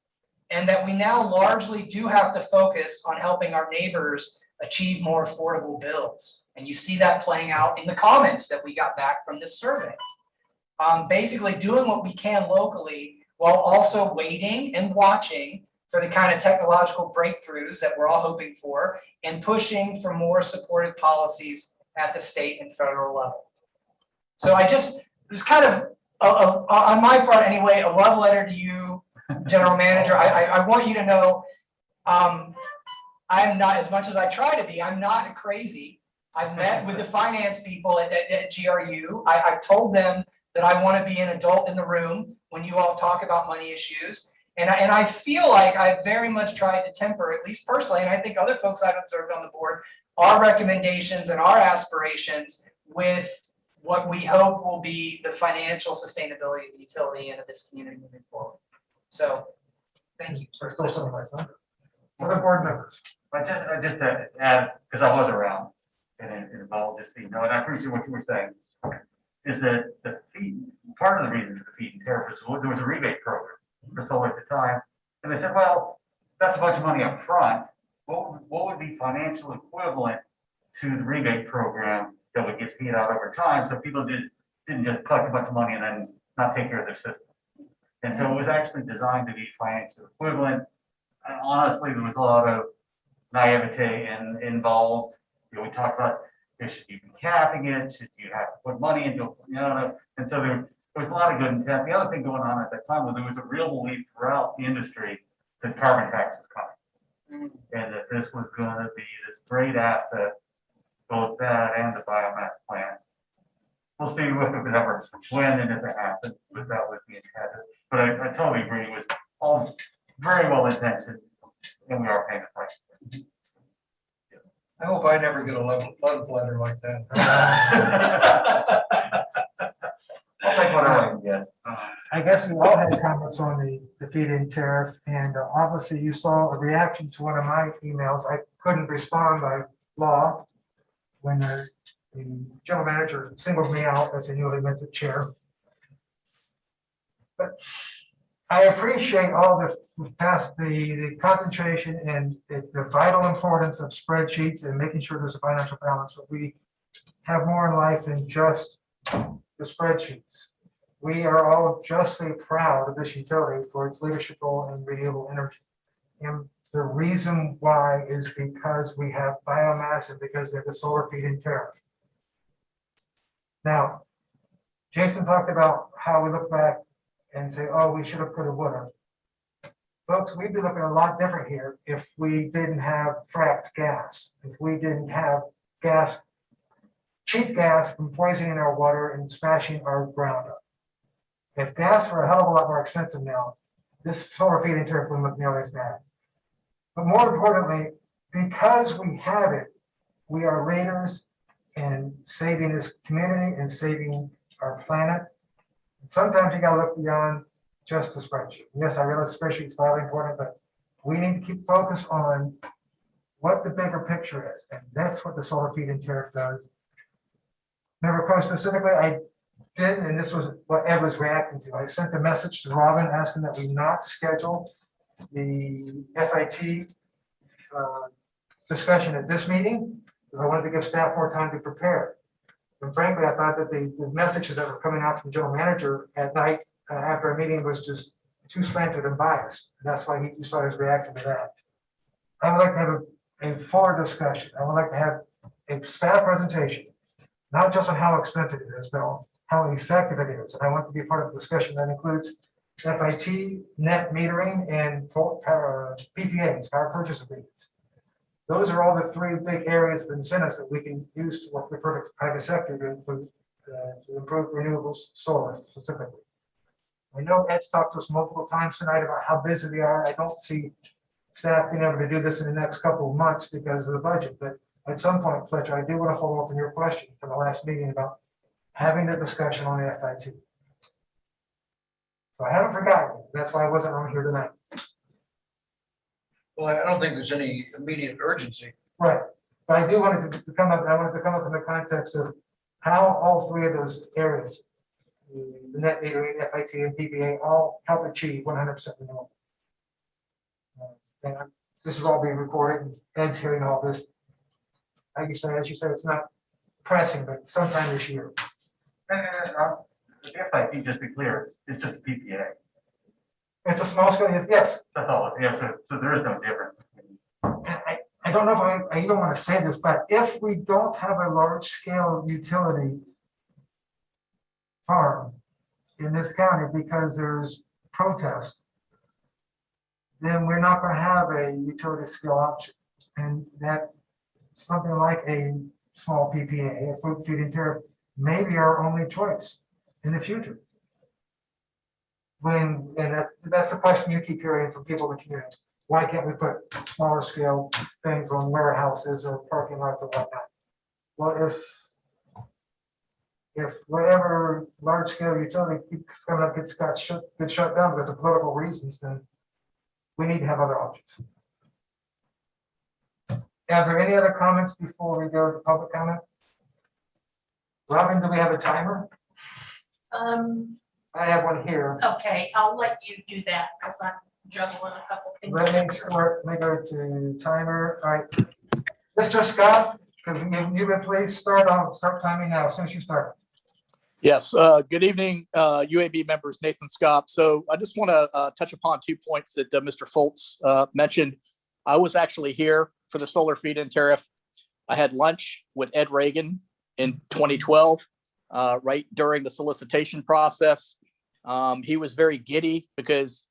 and that we now largely do have to focus on helping our neighbors achieve more affordable bills. And you see that playing out in the comments that we got back from this survey. Basically doing what we can locally while also waiting and watching for the kind of technological breakthroughs that we're all hoping for, and pushing for more supportive policies at the state and federal level. So it was kind of, on my part anyway, a love letter to you, General Manager. I want you to know, I'm not, as much as I try to be, I'm not crazy. I've met with the finance people at GRU. I've told them that I want to be an adult in the room when you all talk about money issues. And I feel like I've very much tried to temper, at least personally, and I think other folks I've observed on the board, our recommendations and our aspirations with what we hope will be the financial sustainability of the utility and of this community moving forward. So, thank you. There's still some like that. Other board members. But just to add, because I was around and involved, just so you know, and I appreciate what you were saying, is that the feed, part of the reason for the feed-in tariff was there was a rebate program for solar at the time, and they said, well, that's a bunch of money up front. What would be financial equivalent to the rebate program that would get paid out over time, so people didn't just collect a bunch of money and then not take care of their system. And so it was actually designed to be financially equivalent. And honestly, there was a lot of naivete involved. You know, we talked about, should you be capping it? Should you have to put money into, and so there was a lot of good intent. The other thing going on at that time was there was a real belief throughout the industry that carbon tax was coming. And that this was gonna be this great asset, both that and the biomass plant. We'll see if it ever, when and if it happens, but that was the intent. But I totally agree, it was all very well intentioned, and we are paying the price. Yes. I hope I never get a love letter like that. I'll take what I can get. I guess we all had comments on the feed-in tariff, and obviously you saw a reaction to one of my emails. I couldn't respond by law when the general manager singled me out as a newly minted chair. But I appreciate all the concentration and the vital importance of spreadsheets and making sure there's a financial balance, but we have more in life than just the spreadsheets. We are all justly proud of this utility for its leadership role in renewable energy. And the reason why is because we have biomass and because we have the solar feed-in tariff. Now, Jason talked about how we look back and say, oh, we should have put a would have. Folks, we'd be looking a lot different here if we didn't have fracked gas, if we didn't have gas, cheap gas from poisoning our water and smashing our ground up. If gas were a hell of a lot more expensive now, this solar feed-in tariff wouldn't look nearly as bad. But more importantly, because we have it, we are leaders in saving this community and saving our planet. And sometimes you gotta look beyond just the spreadsheet. Yes, I realize the spreadsheet is vitally important, but we need to keep focus on what the bigger picture is. And that's what the solar feed-in tariff does. Never quite specifically, I did, and this was what Ed was reacting to. I sent a message to Robin asking that we not schedule the FIT discussion at this meeting, because I wanted to give staff more time to prepare. And frankly, I thought that the messages that were coming out from the general manager at night after a meeting was just too slanted and biased. And that's why you saw his reaction to that. I would like to have a fuller discussion. I would like to have a staff presentation, not just on how expensive it is, but on how effective it is. And I want to be part of the discussion that includes FIT, net metering, and PPAs, power purchase agreements. Those are all the three big areas of incentives that we can use to work the private sector to improve renewables, solar specifically. I know Ed's talked to us multiple times tonight about how busy they are. I don't see staff being able to do this in the next couple of months because of the budget, but at some point, Fletcher, I do want to follow up on your question from the last meeting about having the discussion on the FIT. So I haven't forgotten. That's why I wasn't on here tonight. Well, I don't think there's any immediate urgency. Right. But I do want it to come up, I wanted to come up in the context of how all three of those areas, the net metering, FIT, and PPA, all help achieve 100% renewable. And this is all being recorded, and Ed's hearing all this. Like you said, as you said, it's not pressing, but sometime this year. The FIT, just to be clear, is just a PPA. It's a small scale, yes. That's all. Yeah, so there is no difference. I don't know if I even want to say this, but if we don't have a large scale utility farm in this county because there's protest, then we're not going to have a utility scale option. And that something like a small PPA, a food feed-in tariff, may be our only choice in the future. That's the question you keep hearing from people in the community. Why can't we put smaller scale things on warehouses or parking lots or whatnot? Well, if whatever large scale utility keeps coming up gets shut down because of political reasons, then we need to have other options. Are there any other comments before we go to public comment? Robin, do we have a timer? I have one here. Okay, I'll let you do that because I'm juggling a couple things. Let me go to timer. All right. Mr. Scott, Could you please start timing now, as soon as you start. Yes, good evening, UAB members, Nathan Scott. So I just want to touch upon 2 points that Mr. Foltz mentioned. I was actually here for the solar feed-in tariff. I had lunch with Ed Reagan in 2012, right during the solicitation process. He was very giddy because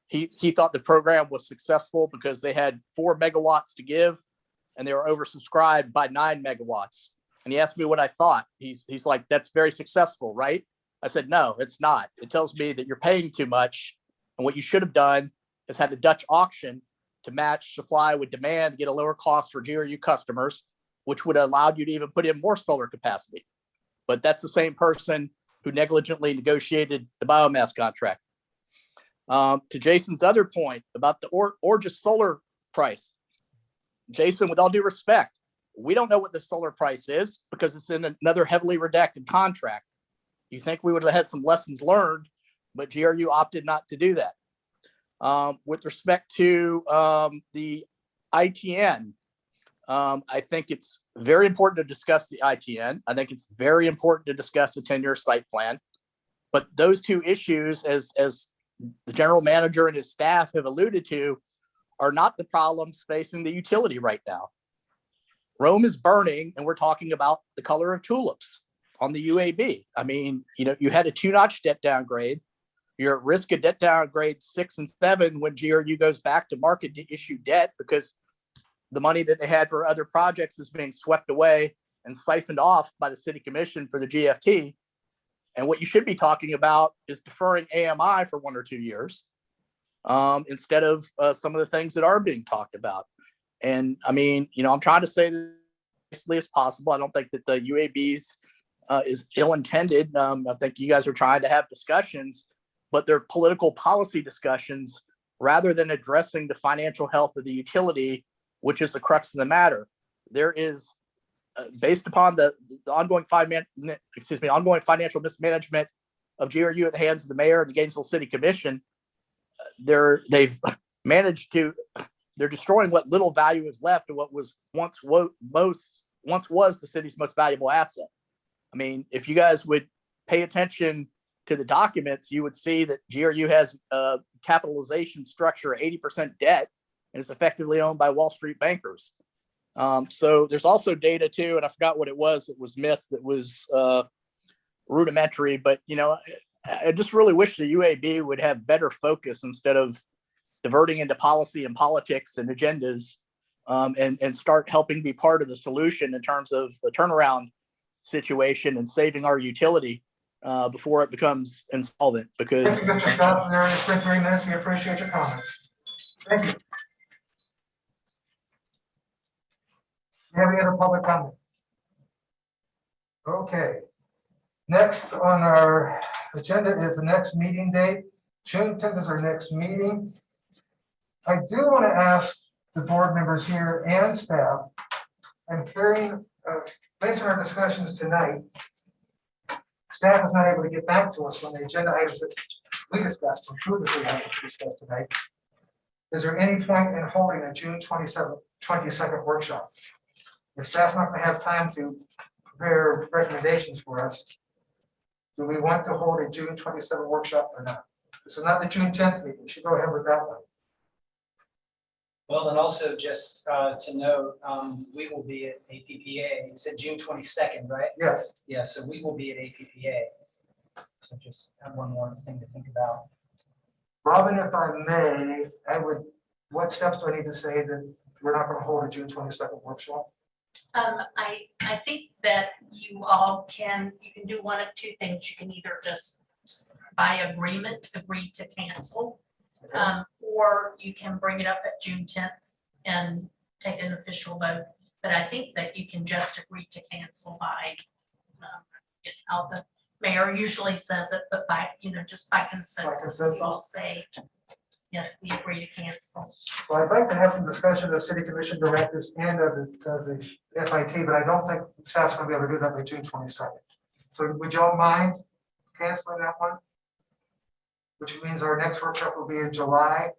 he thought the program was successful because they had 4 megawatts to give and they were oversubscribed by 9 megawatts. And he asked me what I thought. He's like, that's very successful, right? I said, no, it's not. It tells me that you're paying too much. And what you should have done is had a Dutch auction to match supply with demand to get a lower cost for GRU customers, which would have allowed you to even put in more solar capacity. But that's the same person who negligently negotiated the biomass contract. To Jason's other point about the Origis solar price, Jason, with all due respect, we don't know what the solar price is because it's in another heavily redacted contract. You think we would have had some lessons learned, but GRU opted not to do that. With respect to the ITN, I think it's very important to discuss the ITN. I think it's very important to discuss the 10-year site plan. But those 2 issues, as the general manager and his staff have alluded to, are not the problems facing the utility right now. Rome is burning, and we're talking about the color of tulips on the UAB. I mean, you had a 2-notch debt downgrade. You're at risk of debt downgrade 6 and 7 when GRU goes back to market to issue debt because the money that they had for other projects is being swept away and siphoned off by the city commission for the GFT. And what you should be talking about is deferring AMI for 1 or 2 years instead of some of the things that are being talked about. And I mean, I'm trying to say this as nicely as possible. I don't think that the UAB's is ill-intended. I think you guys are trying to have discussions, but they're political policy discussions rather than addressing the financial health of the utility, which is the crux of the matter. There is, based upon the ongoing financial mismanagement of GRU at the hands of the mayor and the Gainesville City Commission, they've managed to. They're destroying what little value is left of what was once was the city's most valuable asset. I mean, if you guys would pay attention to the documents, you would see that GRU has a capitalization structure of 80% debt and is effectively owned by Wall Street bankers. So there's also data too, and I forgot what it was that was missed that was rudimentary, but I just really wish the UAB would have better focus instead of diverting into policy and politics and agendas, and start helping be part of the solution in terms of the turnaround situation and saving our utility before it becomes insolvent. Because Thank you, Mr. Scott. It's been 3 minutes. We appreciate your comments. Thank you. Do you have any other public comment? Okay. Next on our agenda is the next meeting date. June 10th is our next meeting. I do want to ask the board members here and staff, I'm hearing, based on our discussions tonight, staff is not able to get back to us on the agenda items that we discussed, and two of the 3 items we discussed tonight. Is there any point in holding a June 22nd workshop? If staff's not going to have time to prepare recommendations for us, do we want to hold a June 27th workshop or not? This is not the June 10th meeting. We should go ahead with that one. Well, and also just to note, we will be at APPA. You said June 22nd, right? Yes. Yeah, so we will be at APPA. So just have one more thing to think about. Robin, if I may, what steps do I need to say that we're not going to hold a June 22nd workshop? I think that you can do one of 2 things. You can either just by agreement agree to cancel, or you can bring it up at June 10th and take an official vote. But I think that you can just agree to cancel by how the mayor usually says it, but by just by consensus, you all say yes, we agree to cancel. Well, I'd like to have some discussion of city commission directors and of the FIT, but I don't think staff's going to be able to do that by June 22nd. So would you all mind canceling that one? Which means our next workshop will be in July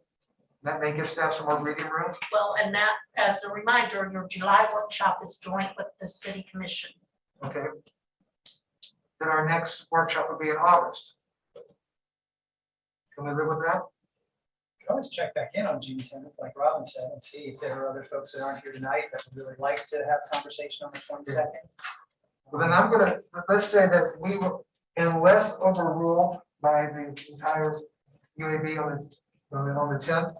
That may give staff some more reading room. Well, and that, as a reminder, your July workshop is joint with the city commission. Okay. Then our next workshop will be in August. Can we live with that? Can always check back in on June 10th, like Robin said, and see if there are other folks that aren't here tonight that would really like to have a conversation on the 22nd. Well, then I'm gonna, let's say that we will, unless overruled by the entire UAB on the 10th,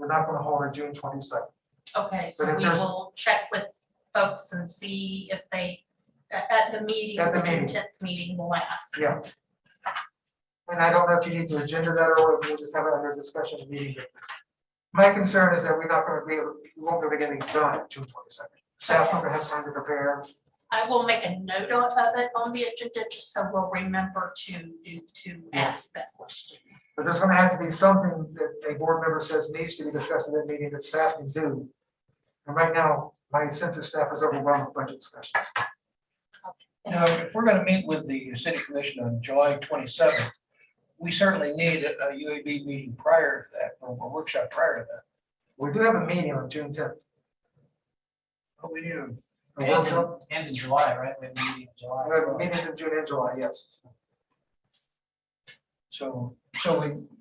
we're not gonna hold our June 22nd. Okay, so But if we there's- will check with folks and see if they, at the meeting, At the the June meeting. 10th meeting will ask. Yeah. And I don't know if you need to agenda that or we'll just have it under discussion meeting. My concern is that we're not gonna be, we won't be able to get anything done at June 22nd. Staff's not gonna have time to prepare. I will make a note of it on the agenda, just so we'll remember to ask that question. But there's gonna have to be something that a board member says needs to be discussed in that meeting that staff can do. And right now, my sense of staff is overwhelmed with budget discussions. Now, if we're gonna meet with the city commission on July 27th, we certainly need a UAB meeting prior to that, or a workshop prior to that. We do have a meeting on June 10th. But we need a A workshop. And in July, right? We have a meeting in July. We have meetings in June and July, yes. So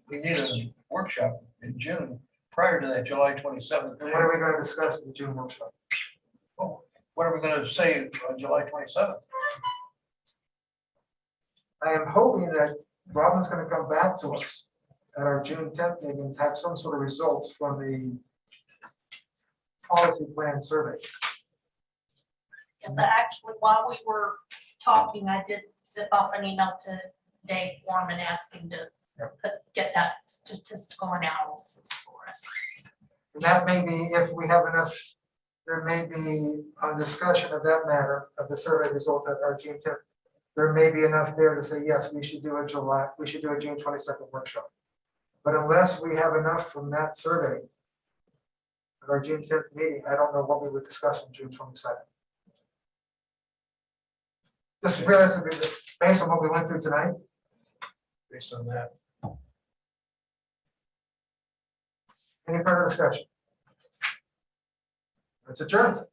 we need a workshop in June prior to that July 27th. And what are we gonna discuss in the June workshop? What are we gonna say on July 27th? I am hoping that Robin's gonna come back to us at our June 10th meeting and have some sort of results from the policy plan survey. Yes, actually, while we were talking, I did zip off an email to Dave Foreman asking to get that statistical analysis for us. And that may be, if we have enough, there may be a discussion of that matter, of the survey results at our June 10th. There may be enough there to say, yes, we should do a June 22nd workshop. But unless we have enough from that survey at our June 10th meeting, I don't know what we would discuss on June 22nd. Just realistically, based on what we went through tonight, Based on that. any further discussion? Let's adjourn.